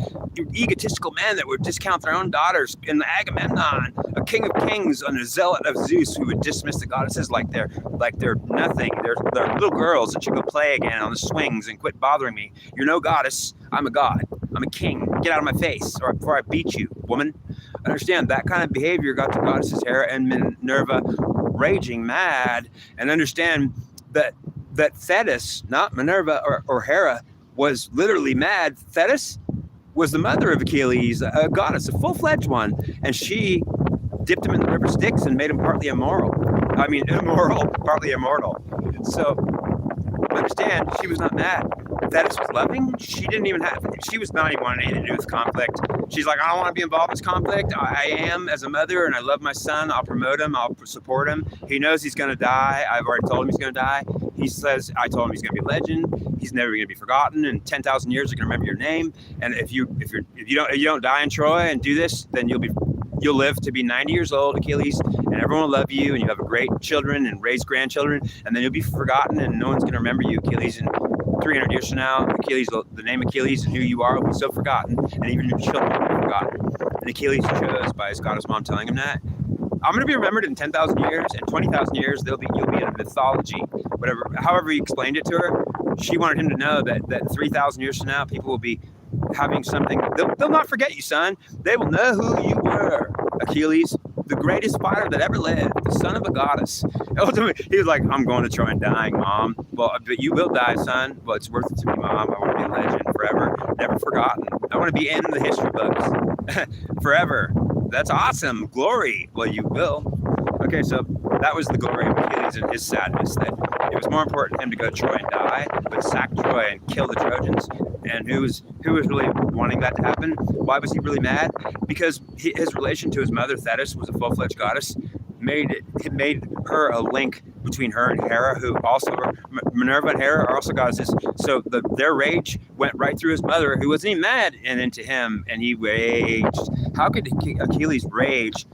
egotistical men that would discount their own daughters, and Agamemnon, a king of kings and a zealot of Zeus, who would dismiss the goddesses like they're nothing. They're little girls that should go play again on the swings and quit bothering me. You're no goddess. I'm a god. I'm a king. Get out of my face or before I beat you, woman. Understand that kind of behavior got the goddesses Hera and Minerva raging mad, and understand that Thetis, not Minerva or Hera, was literally mad. Thetis was the mother of Achilles, a goddess, a full-fledged one, and she dipped him in the river Styx and made him partly immoral. Partly immortal. So understand, she was not mad. Thetis was loving. She was not even wanting anything to do with conflict. She's like, I don't want to be involved in this conflict. I am as a mother, and I love my son. I'll promote him. I'll support him. He knows he's going to die. I've already told him he's going to die. He says, I told him he's going to be a legend. He's never going to be forgotten. In 10,000 years, they're going to remember your name. And if you don't die in Troy and do this, then you'll live to be 90 years old, Achilles, and everyone will love you, and you have great children and raise grandchildren, and then you'll be forgotten, and no one's going to remember you, Achilles. And 300 years from now, Achilles, the name Achilles and who you are will be so forgotten, and even your children will be forgotten. And Achilles chose by his goddess mom telling him that. I'm going to be remembered in 10,000 years, and 20,000 years, you'll be in a mythology, however he explained it to her. She wanted him to know that 3,000 years from now, people will be having something. They'll not forget you, son. They will know who you were, Achilles, the greatest fighter that ever lived, the son of a goddess. Ultimately, he was like, I'm going to Troy and dying, Mom. Well, but you will die, son. Well, it's worth it to me, Mom. I want to be a legend forever, never forgotten. I want to be in the history books forever. That's awesome. Glory. Well, you will. Okay, so that was the glory of Achilles and his sadness, that it was more important for him to go to Troy and die, but sack Troy and kill the Trojans. And who was really wanting that to happen? Why was he really mad? Because his relation to his mother, Thetis, was a full-fledged goddess. It made her a link between her and Hera, who also were, Minerva and Hera are also goddesses. So their rage went right through his mother, who wasn't even mad, and into him, and he raged. How could Achilles rage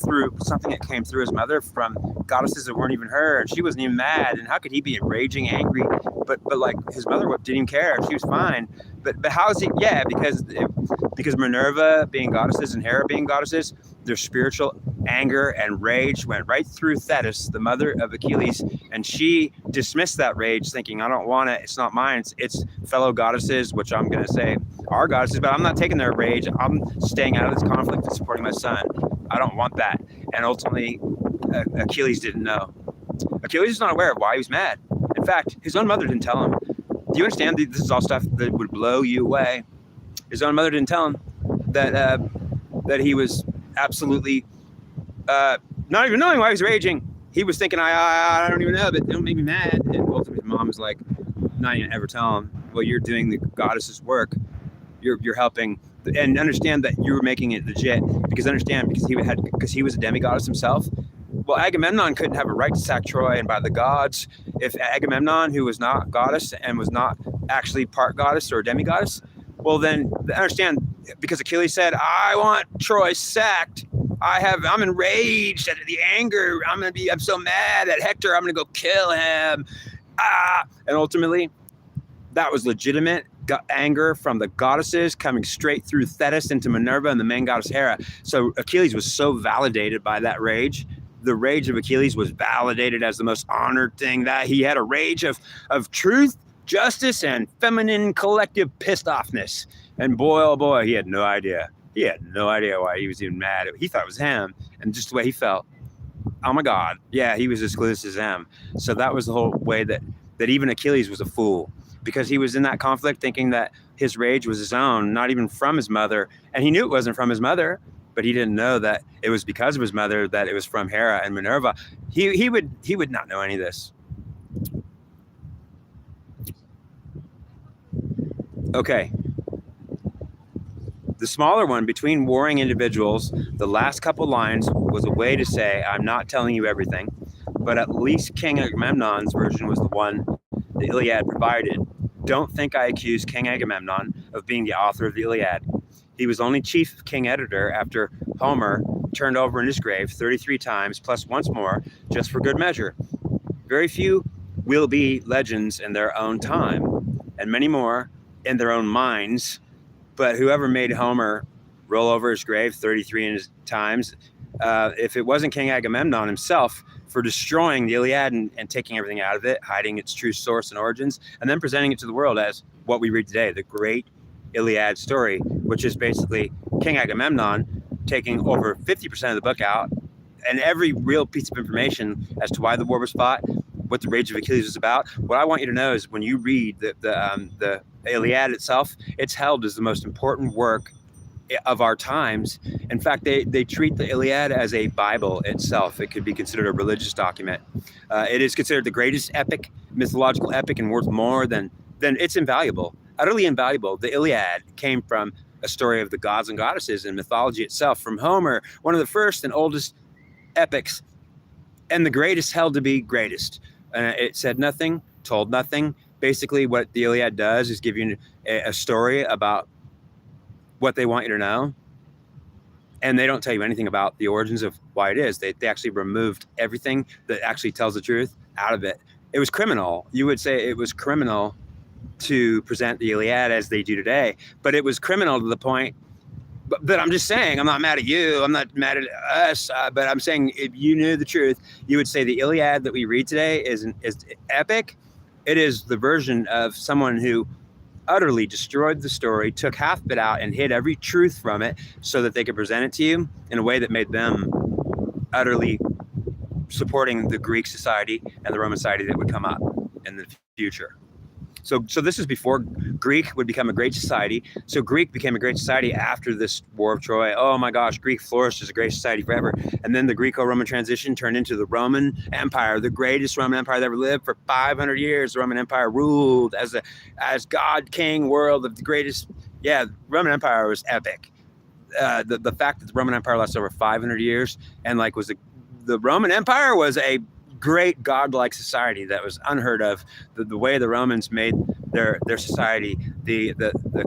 through something that came through his mother from goddesses that weren't even her, and she wasn't even mad? And how could he be raging, angry? But like his mother didn't even care. She was fine. But how is he? Yeah, because Minerva being goddesses and Hera being goddesses, their spiritual anger and rage went right through Thetis, the mother of Achilles, and she dismissed that rage, thinking, I don't want it. It's not mine. It's fellow goddesses, which I'm going to say are goddesses, but I'm not taking their rage. I'm staying out of this conflict and supporting my son. I don't want that. And ultimately, Achilles didn't know. Achilles is not aware of why he was mad. In fact, his own mother didn't tell him. Do you understand? This is all stuff that would blow you away. His own mother didn't tell him that he was absolutely not even knowing why he was raging. He was thinking, I don't even know, but don't make me mad. And ultimately, his mom was like, not even ever tell him, well, you're doing the goddess's work. You're helping, and understand that you were making it legit. Because he was a demigoddess himself. Well, Agamemnon couldn't have a right to sack Troy, and by the gods, if Agamemnon, who was not goddess and was not actually part goddess or demigoddess, well then understand, because Achilles said, I want Troy sacked. I'm enraged at the anger. I'm so mad at Hector. I'm gonna go kill him. And ultimately, that was legitimate anger from the goddesses coming straight through Thetis into Minerva and the main goddess Hera. So Achilles was so validated by that rage. The rage of Achilles was validated as the most honored thing, that he had a rage of truth, justice, and feminine collective pissed offness. And boy, oh boy, he had no idea. He had no idea why he was even mad. He thought it was him, and just the way he felt. Oh my God. Yeah, he was as clueless as him. So that was the whole way that even Achilles was a fool. because he was in that conflict thinking that his rage was his own, not even from his mother. And he knew it wasn't from his mother, but he didn't know that it was because of his mother, that it was from Hera and Minerva. He would not know any of this. Okay. The smaller one, between warring individuals, the last couple lines was a way to say, I'm not telling you everything, but at least King Agamemnon's version was the one the Iliad provided. Don't think I accuse King Agamemnon of being the author of the Iliad. He was only chief king editor after Homer turned over in his grave 33 times, plus once more, just for good measure. Very few will be legends in their own time, and many more in their own minds. But whoever made Homer roll over his grave 33 times, if it wasn't King Agamemnon himself for destroying the Iliad and taking everything out of it, hiding its true source and origins, and then presenting it to the world as what we read today, the great Iliad story, which is basically King Agamemnon taking over 50% of the book out, and every real piece of information as to why the war was fought, what the Rage of Achilles was about. What I want you to know is when you read the Iliad itself, it's held as the most important work of our times. In fact, they treat the Iliad as a Bible itself. It could be considered a religious document. It is considered the greatest epic, mythological epic, and worth more than it's invaluable, utterly invaluable. The Iliad came from a story of the gods and goddesses and mythology itself, from Homer, one of the first and oldest epics, and the greatest held to be greatest. It said nothing, told nothing. Basically, what the Iliad does is give you a story about what they want you to know, and they don't tell you anything about the origins of why it is. They actually removed everything that actually tells the truth out of it. It was criminal. You would say it was criminal to present the Iliad as they do today, but it was criminal to the point. But I'm just saying, I'm not mad at you. I'm not mad at us. But I'm saying, if you knew the truth, you would say the Iliad that we read today is epic. It is the version of someone who utterly destroyed the story, took half of it out, and hid every truth from it so that they could present it to you in a way that made them utterly supporting the Greek society and the Roman society that would come up in the future. So this is before Greek would become a great society. So Greek became a great society after this War of Troy. Oh my gosh, Greek flourished as a great society forever. And then the Greco-Roman transition turned into the Roman Empire, the greatest Roman Empire that ever lived for 500 years. The Roman Empire ruled as God, king, world of the greatest. Yeah, Roman Empire was epic. The fact that the Roman Empire lasted over 500 years and the Roman Empire was a great godlike society that was unheard of. The way the Romans made their society, the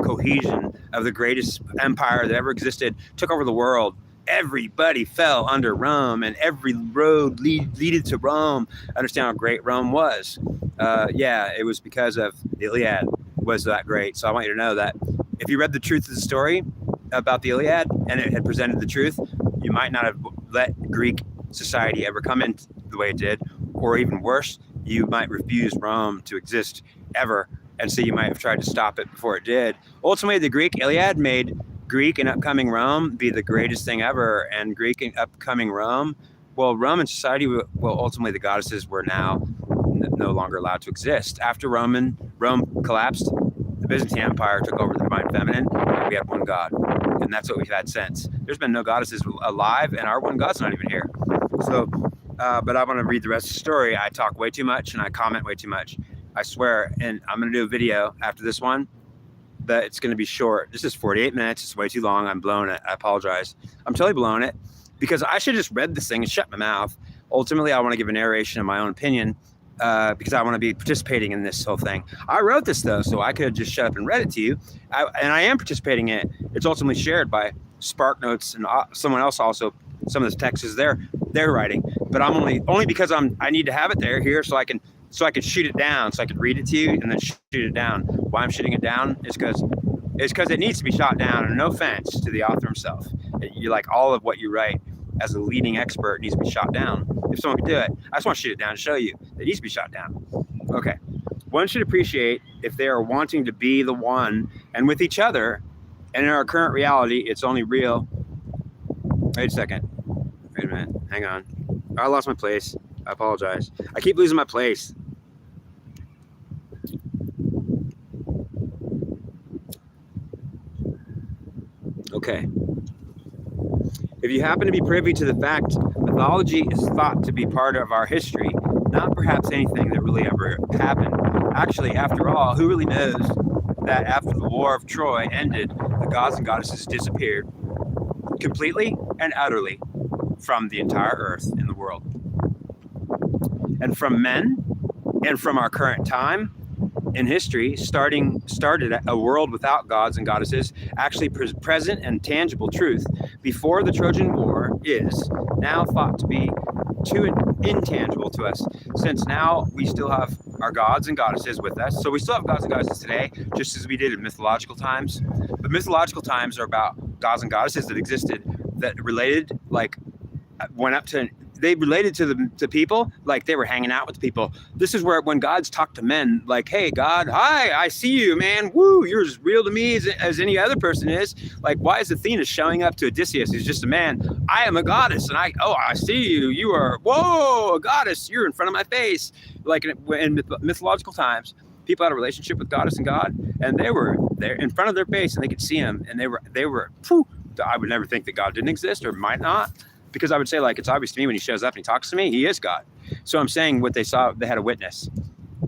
cohesion of the greatest empire that ever existed, took over the world. Everybody fell under Rome, and every road leaded to Rome. Understand how great Rome was. It was because of the Iliad was that great. So I want you to know that if you read the truth of the story about the Iliad and it had presented the truth, you might not have let Greek society ever come in the way it did, or even worse, you might refuse Rome to exist ever, and so you might have tried to stop it before it did. Ultimately, the Greek Iliad made Greek and upcoming Rome be the greatest thing ever, and Greek and upcoming Rome, well, Roman society, ultimately the goddesses were now no longer allowed to exist. After Rome collapsed, the Byzantine Empire took over the divine feminine, and we had one god, and that's what we've had since. There's been no goddesses alive, and our one god's not even here. So, but I want to read the rest of the story. I talk way too much and I comment way too much. I swear. And I'm going to do a video after this one, but it's going to be short. This is 48 minutes. It's way too long. I'm blowing it. I apologize. I'm totally blowing it because I should have just read this thing and shut my mouth. Ultimately, I want to give a narration of my own opinion because I want to be participating in this whole thing. I wrote this though, so I could have just shut up and read it to you. And I am participating in it. It's ultimately shared by Spark Notes and someone else also. Some of the text is they're writing, but I'm only because I need to have it here so I can shoot it down, so I can read it to you and then shoot it down. Why I'm shooting it down is because it needs to be shot down, and no offense to the author himself. You like all of what you write as a leading expert needs to be shot down. If someone could do it, I just want to shoot it down to show you that it needs to be shot down. Okay. One should appreciate if they are wanting to be the one and with each other, and in our current reality, it's only real. Wait a second. Wait a minute. Hang on. I lost my place. I apologize. I keep losing my place. Okay. If you happen to be privy to the fact, mythology is thought to be part of our history, not perhaps anything that really ever happened. Actually, after all, who really knows that after the War of Troy ended, the gods and goddesses disappeared completely and utterly from the entire earth in the world. And from men and from our current time in history, started a world without gods and goddesses, actually present and tangible truth before the Trojan War is now thought to be too intangible to us, since now we still have our gods and goddesses with us. So we still have gods and goddesses today, just as we did in mythological times. But mythological times are about gods and goddesses that existed, that related, like went up to, they related to people, like they were hanging out with people. This is where when gods talk to men, like, hey, God, hi, I see you, man. Woo, you're as real to me as any other person is. Like, why is Athena showing up to Odysseus, who's just a man? I am a goddess, and I see you. You are, whoa, a goddess. You're in front of my face. Like in mythological times, people had a relationship with goddess and God, and they were there in front of their face, and they could see him, and they were. I would never think that God didn't exist or might not. Because I would say, like, it's obvious to me when he shows up and he talks to me, he is God. So I'm saying what they saw, they had a witness.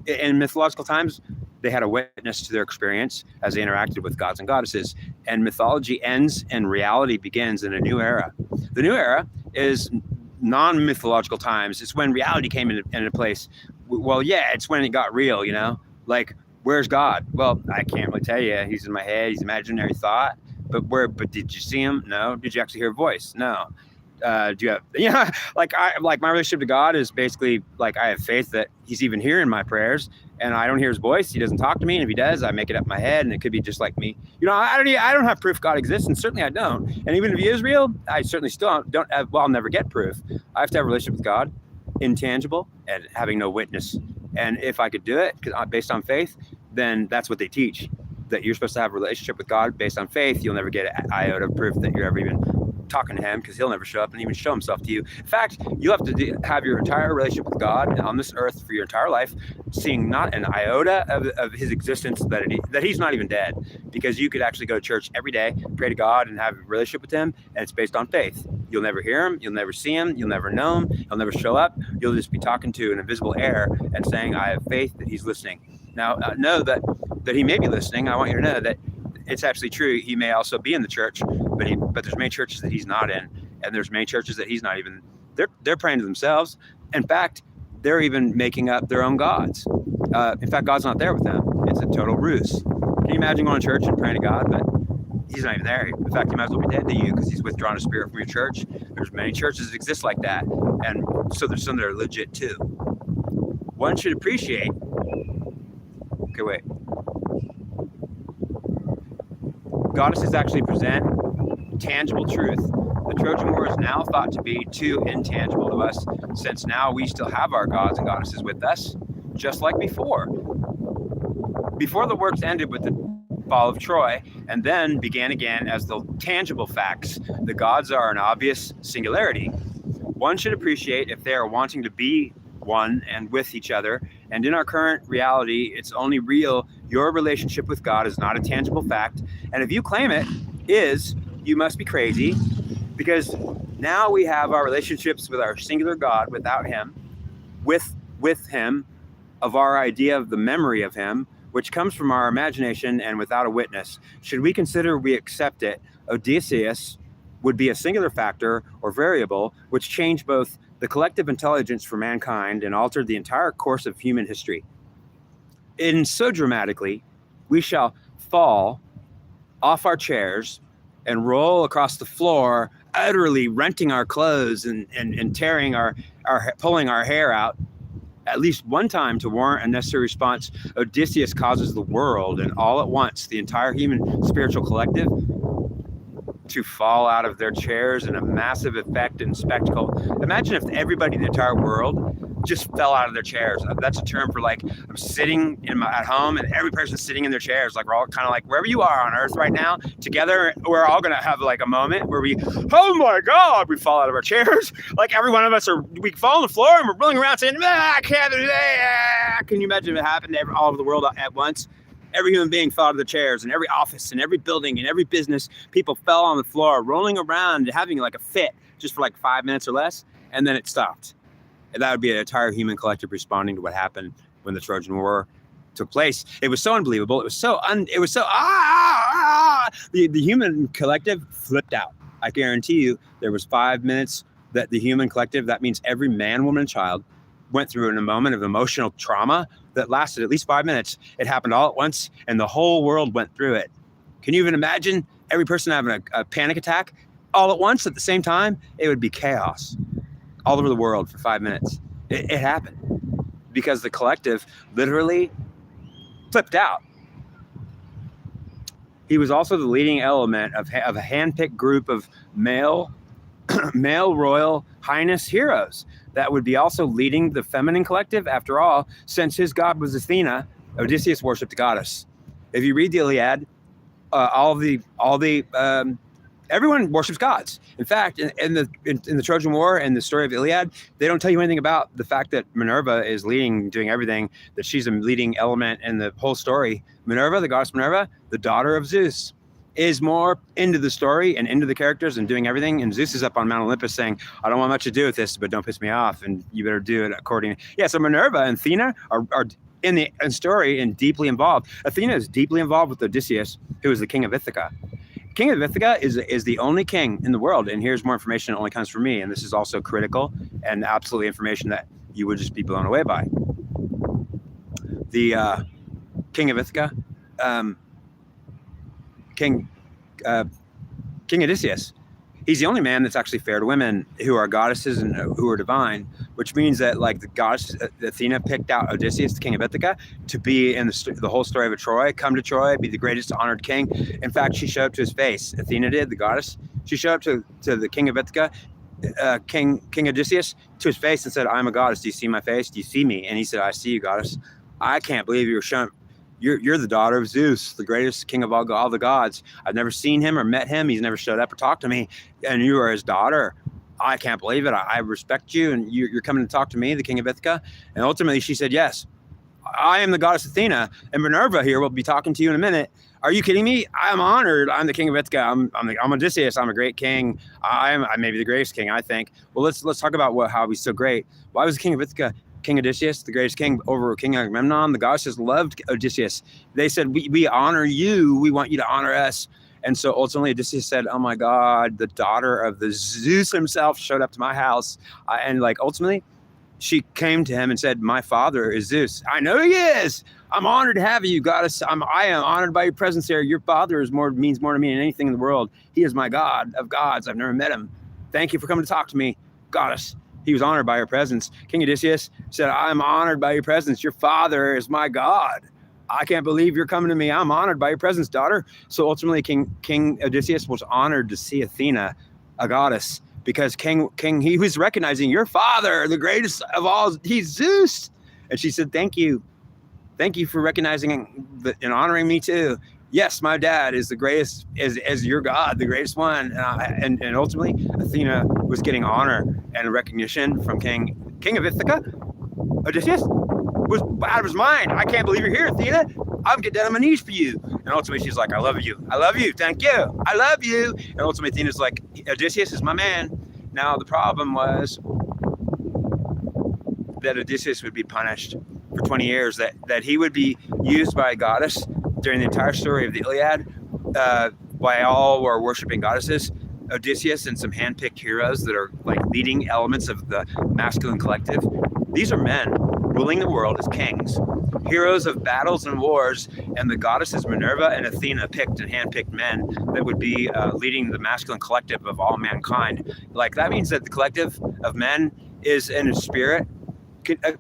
In mythological times, they had a witness to their experience as they interacted with gods and goddesses. And mythology ends and reality begins in a new era. The new era is non-mythological times. It's when reality came into place. Well, yeah, it's when it got real, you know? Like, where's God? Well, I can't really tell you. He's in my head. He's imaginary thought. But did you see him? No. Did you actually hear a voice? No. Do you have, like my relationship to God is basically like, I have faith that he's even hearing my prayers, and I don't hear his voice. He doesn't talk to me. And if he does, I make it up in my head, and it could be just like me. You know, I don't have proof God exists, and certainly I don't. And even if he is real, I certainly still don't have, well, I'll never get proof. I have to have a relationship with God, intangible and having no witness. And if I could do it based on faith, then that's what they teach, that you're supposed to have a relationship with God based on faith. You'll never get an iota of proof that you're ever even talking to him, because he'll never show up and even show himself to you. In fact, you'll have to have your entire relationship with God on this earth for your entire life, seeing not an iota of his existence, that he's not even dead, because you could actually go to church every day, pray to God, and have a relationship with him, and it's based on faith. You'll never hear him, you'll never see him, you'll never know him, he'll never show up. You'll just be talking to an invisible air and saying, I have faith that he's listening. Now, know that he may be listening. I want you to know that it's actually true. He may also be in the church, but there's many churches that he's not in, and there's many churches that he's not even. They're praying to themselves. In fact, they're even making up their own gods. In fact, God's not there with them. It's a total ruse. Can you imagine going to church and praying to God, but he's not even there? In fact, he might as well be dead to you, because he's withdrawn his spirit from your church. There's many churches that exist like that, and so there's some that are legit too. One should appreciate. Okay, wait. Goddesses actually present tangible truth. The Trojan War is now thought to be too intangible to us, since now we still have our gods and goddesses with us, just like before. Before the works ended with the fall of Troy, and then began again as the tangible facts. The gods are an obvious singularity. One should appreciate if they are wanting to be one and with each other, and in our current reality, it's only real. Your relationship with God is not a tangible fact, and if you claim it is, you must be crazy, because now we have our relationships with our singular God without him, with him, of our idea of the memory of him, which comes from our imagination and without a witness. Should we consider we accept it, Odysseus would be a singular factor or variable which changed both the collective intelligence for mankind and altered the entire course of human history. And so dramatically, we shall fall off our chairs and roll across the floor, utterly renting our clothes and tearing pulling our hair out. At least one time, to warrant a necessary response, Odysseus causes the world, and all at once, the entire human spiritual collective, to fall out of their chairs in a massive effect and spectacle. Imagine if everybody in the entire world just fell out of their chairs. That's a term for, like, I'm sitting at home and every person's sitting in their chairs. Like, we're all kind of like wherever you are on earth right now together. We're all going to have like a moment where oh my God, we fall out of our chairs. Like every one of us we fall on the floor and we're rolling around saying, I can't do that. Can you imagine if it happened all over the world at once? Every human being fell out of their chairs, and every office and every building and every business, people fell on the floor, rolling around, having like a fit just for like 5 minutes or less, and then it stopped. And that would be an entire human collective responding to what happened when the Trojan War took place. It was so unbelievable. The human collective flipped out. I guarantee you there was 5 minutes that the human collective, that means every man, woman, and child, went through in a moment of emotional trauma that lasted at least 5 minutes. It happened all at once, and the whole world went through it. Can you even imagine every person having a panic attack all at once at the same time? It would be chaos all over the world for 5 minutes. It happened because the collective literally flipped out. He was also the leading element of a handpicked group of male royal highness heroes that would be also leading the feminine collective. After all, since his god was Athena, Odysseus worshipped the goddess. If you read the Iliad, everyone worships gods. In fact, in the Trojan War and the story of the Iliad, they don't tell you anything about the fact that Minerva is leading, doing everything, that she's a leading element in the whole story. Minerva, the goddess Minerva, the daughter of Zeus, is more into the story and into the characters and doing everything. And Zeus is up on Mount Olympus saying, I don't want much to do with this, but don't piss me off, and you better do it according. Yeah, so Minerva and Athena are in the story and deeply involved. Athena is deeply involved with Odysseus, who is the king of Ithaca. King of Ithaca is the only king in the world, and here's more information that only comes from me, and this is also critical and absolutely information that you would just be blown away by. The king of Ithaca, King Odysseus, he's the only man that's actually fair to women who are goddesses and who are divine, which means that like the goddess Athena picked out Odysseus, the king of Ithaca, to be in the whole story of Troy, come to Troy, be the greatest honored king. In fact, she showed up to his face. Athena did, the goddess. She showed up to the king of Ithaca, King Odysseus, to his face and said, I'm a goddess. Do you see my face? Do you see me? And he said, I see you, goddess. I can't believe you're showing. You're the daughter of Zeus, the greatest king of all the gods. I've never seen him or met him. He's never showed up or talked to me. And you are his daughter. I can't believe it. I respect you. And you're coming to talk to me, the king of Ithaca. And ultimately she said, yes, I am the goddess Athena. And Minerva here will be talking to you in a minute. Are you kidding me? I'm honored. I'm the king of Ithaca. I'm Odysseus. I'm a great king. I may be the greatest king, I think. Well, let's talk about how he's so great. Why was the king of Ithaca King Odysseus, the greatest king over King Agamemnon? The goddesses loved Odysseus. They said, we honor you. We want you to honor us. And so ultimately Odysseus said, oh my God, the daughter of the Zeus himself showed up to my house. And like ultimately she came to him and said, my father is Zeus. I know he is. I'm honored to have you, goddess. I am honored by your presence here. Your father means more to me than anything in the world. He is my God of gods. I've never met him. Thank you for coming to talk to me, goddess. He was honored by her presence. King Odysseus said, I'm honored by your presence. Your father is my God. I can't believe you're coming to me. I'm honored by your presence, daughter. So ultimately, King Odysseus was honored to see Athena, a goddess, because he was recognizing your father, the greatest of all. He's Zeus. And she said, thank you. Thank you for recognizing and honoring me too. Yes, my dad is the greatest, as your God, the greatest one. And ultimately, Athena was getting honor and recognition from King of Ithaca. Odysseus was out of his mind. I can't believe you're here, Athena. I'm getting down on my knees for you. And ultimately, she's like, I love you. I love you. Thank you. I love you. And ultimately, Athena's like, Odysseus is my man. Now, the problem was that Odysseus would be punished for 20 years, that he would be used by a goddess during the entire story of the Iliad, by all who are worshiping goddesses. Odysseus and some handpicked heroes that are like leading elements of the masculine collective. These are men ruling the world as kings, heroes of battles and wars, and the goddesses Minerva and Athena picked and handpicked men that would be leading the masculine collective of all mankind. Like that means that the collective of men is in a spirit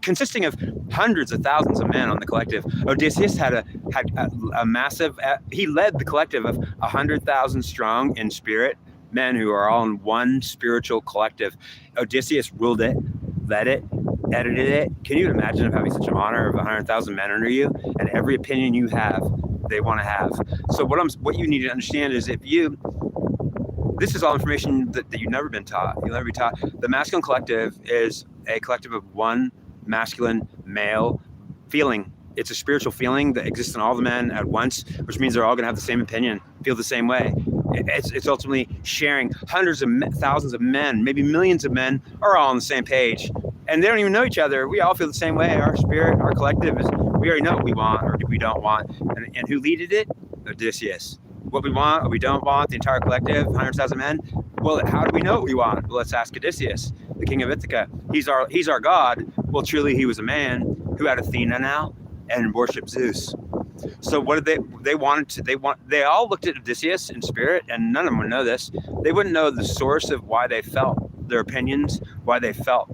consisting of hundreds of thousands of men on the collective. Odysseus had a massive, he led the collective of 100,000 strong in spirit, men who are all in one spiritual collective. Odysseus ruled it, led it, edited it. Can you imagine of having such an honor of 100,000 men under you, and every opinion you have, they want to have? So what you need to understand is this is all information that you've never been taught. You'll never be taught. The masculine collective is a collective of one masculine male feeling it's a spiritual feeling that exists in all the men at once, which means they're all going to have the same opinion, feel the same way. It's ultimately sharing. Hundreds of thousands of men, maybe millions of men are all on the same page, and they don't even know each other. We all feel the same way. Our spirit, our collective is, we already know what we want or we don't want. And who leaded it? Odysseus. What we want or we don't want, the entire collective, 100,000 men. Well, how do we know what we want? Well, let's ask Odysseus, the king of Ithaca. He's our god. Well, truly he was a man who had Athena now and worshiped Zeus. So what did they all looked at Odysseus in spirit, and none of them would know this. They wouldn't know the source of why they felt their opinions, why they felt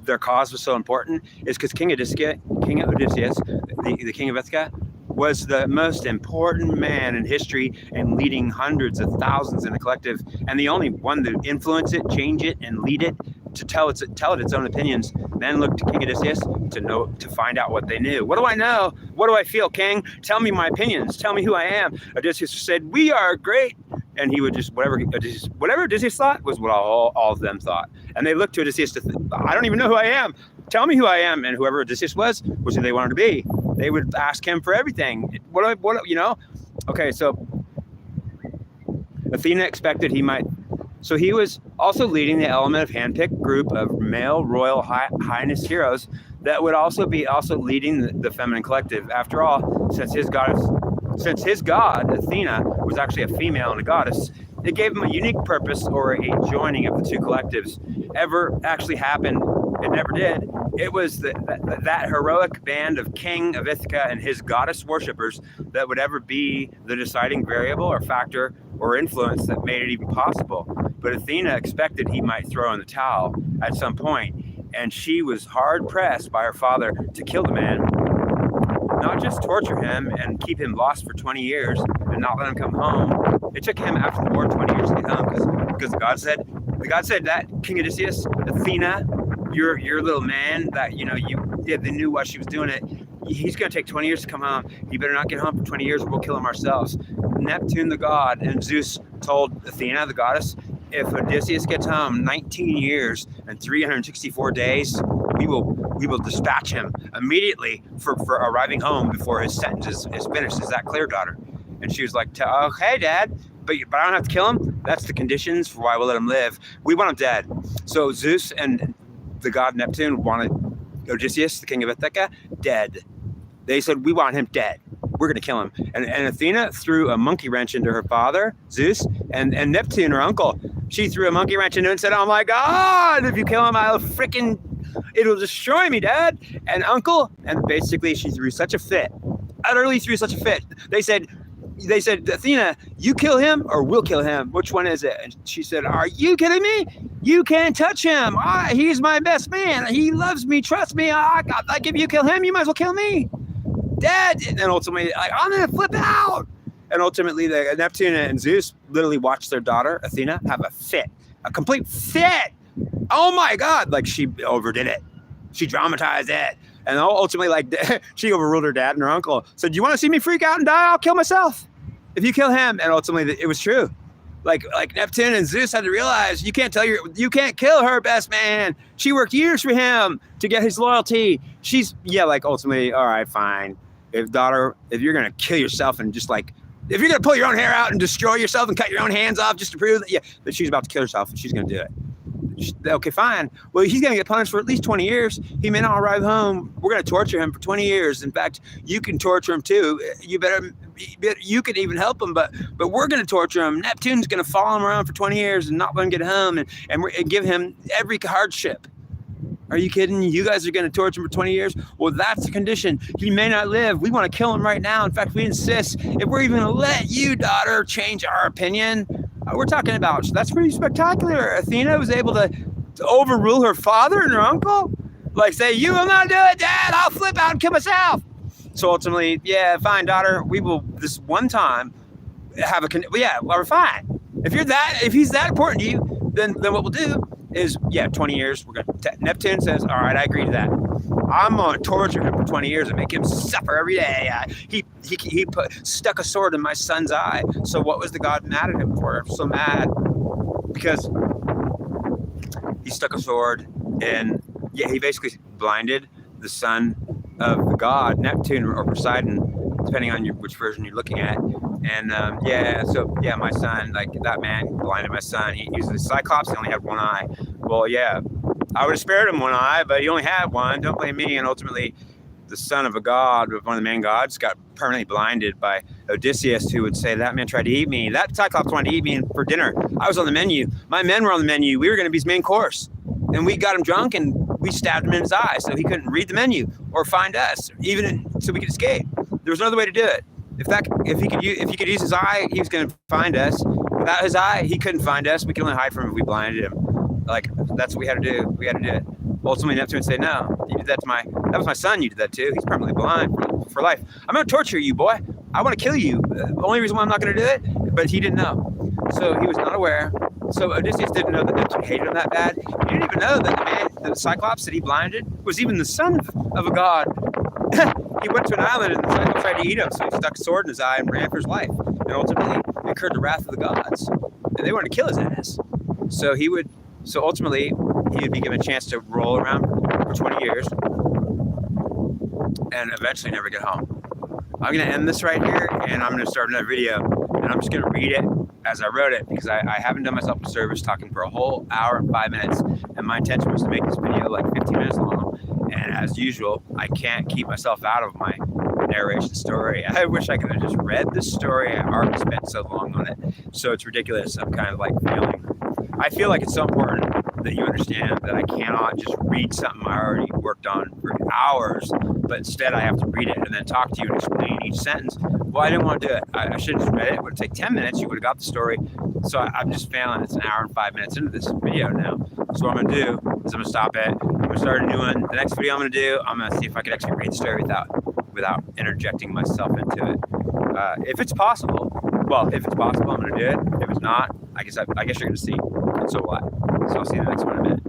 their cause was so important, is because King Odysseus, the king of Ithaca, was the most important man in history and leading hundreds of thousands in a collective, and the only one to influence it, change it, and lead it, to tell it its own opinions. Then looked to King Odysseus to find out what they knew. What do I know? What do I feel, King? Tell me my opinions. Tell me who I am. Odysseus said, "We are great," and he would just whatever Odysseus thought was what all of them thought. And they looked to Odysseus I don't even know who I am. Tell me who I am. And whoever Odysseus was who they wanted to be. They would ask him for everything. Okay, so Athena expected he might. So he was also leading the element of handpicked group of male royal highness heroes that would also be leading the feminine collective. After all, since his god Athena was actually a female and a goddess, it gave him a unique purpose, or a joining of the two collectives. Ever actually happened? It never did. It was that heroic band of King of Ithaca and his goddess worshippers that would ever be the deciding variable or factor or influence that made it even possible. But Athena expected he might throw in the towel at some point, and she was hard pressed by her father to kill the man, not just torture him and keep him lost for 20 years and not let him come home. It took him after the war 20 years to get home because the god said that, King Odysseus, Athena, your little man that they knew why she was doing it. He's going to take 20 years to come home. He better not get home for 20 years or we'll kill him ourselves. Neptune, the god, and Zeus told Athena, the goddess, if Odysseus gets home 19 years and 364 days, we will dispatch him immediately for arriving home before his sentence is finished. Is that clear, daughter? And she was like, okay, Dad, but I don't have to kill him. That's the conditions for why we'll let him live. We want him dead. So Zeus and the god Neptune wanted Odysseus, the king of Ithaca, dead. They said, we want him dead. We're going to kill him. And Athena threw a monkey wrench into her father, Zeus, and Neptune, her uncle. She threw a monkey wrench into him and said, oh my God, if you kill him, it'll destroy me, Dad. And uncle, and basically she threw such a fit, utterly threw such a fit. They said, Athena, you kill him or we'll kill him. Which one is it? And she said, are you kidding me? You can't touch him. He's my best man. He loves me. Trust me. If you kill him, you might as well kill me. Dad. And ultimately, I'm going to flip out. And ultimately, the Neptune and Zeus literally watched their daughter, Athena, have a complete fit. Oh my God. She overdid it. She dramatized it. And ultimately, she overruled her dad and her uncle. Said, you want to see me freak out and die? I'll kill myself if you kill him. And ultimately, it was true. Like Neptune and Zeus had to realize you can't kill her best man. She worked years for him to get his loyalty. Ultimately, all right, fine. If you're going to kill yourself and if you're going to pull your own hair out and destroy yourself and cut your own hands off just to prove that she's about to kill herself and she's going to do it. Okay, fine. Well, he's going to get punished for at least 20 years. He may not arrive home. We're going to torture him for 20 years. In fact, you can torture him too. You can even help him, but we're going to torture him. Neptune's going to follow him around for 20 years and not let him get home and give him every hardship. Are you kidding? You guys are going to torture him for 20 years? Well, that's the condition. He may not live. We want to kill him right now. In fact, we insist if we're even going to let you, daughter, change our opinion. We're talking about, that's pretty spectacular. Athena was able to overrule her father and her uncle. Say, you will not do it, Dad. I'll flip out and kill myself. So ultimately, yeah, fine, daughter. We will this one time have we're fine. If he's that important to you, then what we'll do is, 20 years. Neptune says, all right, I agree to that. I'm going to torture him for 20 years and make him suffer every day. He stuck a sword in my son's eye. So what was the god mad at him for? So mad because he stuck a sword and he basically blinded the son of the god Neptune or Poseidon, depending on which version you're looking at. And my son, like that man blinded my son. He was a Cyclops. He only had one eye. Well, yeah, I would have spared him one eye, but he only had one. Don't blame me. And ultimately, the son of a god, one of the main gods, got permanently blinded by Odysseus, who would say, that man tried to eat me. That Cyclops wanted to eat me for dinner. I was on the menu. My men were on the menu. We were going to be his main course. And we got him drunk and we stabbed him in his eye so he couldn't read the menu or find us, so we could escape. There was no other way to do it. If he could use his eye, he was going to find us. Without his eye, he couldn't find us. We could only hide from him if we blinded him. Like, that's what we had to do. We had to do it. Ultimately, Neptune would say, no, you did that that was my son. You did that too. He's permanently blind for life. I'm going to torture you, boy. I want to kill you. The only reason why I'm not going to do it, but he didn't know. So he was not aware. So Odysseus didn't know that Neptune hated him that bad. He didn't even know that the Cyclops that he blinded was even the son of a god. He went to an island and the Cyclops tried to eat him, so he stuck a sword in his eye and ran for his life. And ultimately incurred the wrath of the gods. And they wanted to kill his ass. So ultimately he would be given a chance to roll around for 20 years and eventually never get home. I'm going to end this right here, and I'm going to start another video, and I'm just going to read it as I wrote it, because I haven't done myself a service talking for a whole hour and 5 minutes, and my intention was to make this video like 15 minutes long, and as usual, I can't keep myself out of my narration story. I wish I could have just read this story. I already spent so long on it, so it's ridiculous. I'm kind of like failing. I feel like it's so important that you understand that I cannot just read something I already worked on for hours, but instead I have to read it and then talk to you and explain each sentence. Well, I didn't want to do it. I should have just read it. It would take 10 minutes. You would have got the story. So I'm just failing. It's an hour and 5 minutes into this video now. So what I'm going to do is I'm going to stop it. I'm going to start a new one. The next video I'm going to do, I'm going to see if I can actually read the story without interjecting myself into it. If it's possible, I'm going to do it. If it's not, I guess you're going to see. And so what? So I'll see you in the next one in a minute.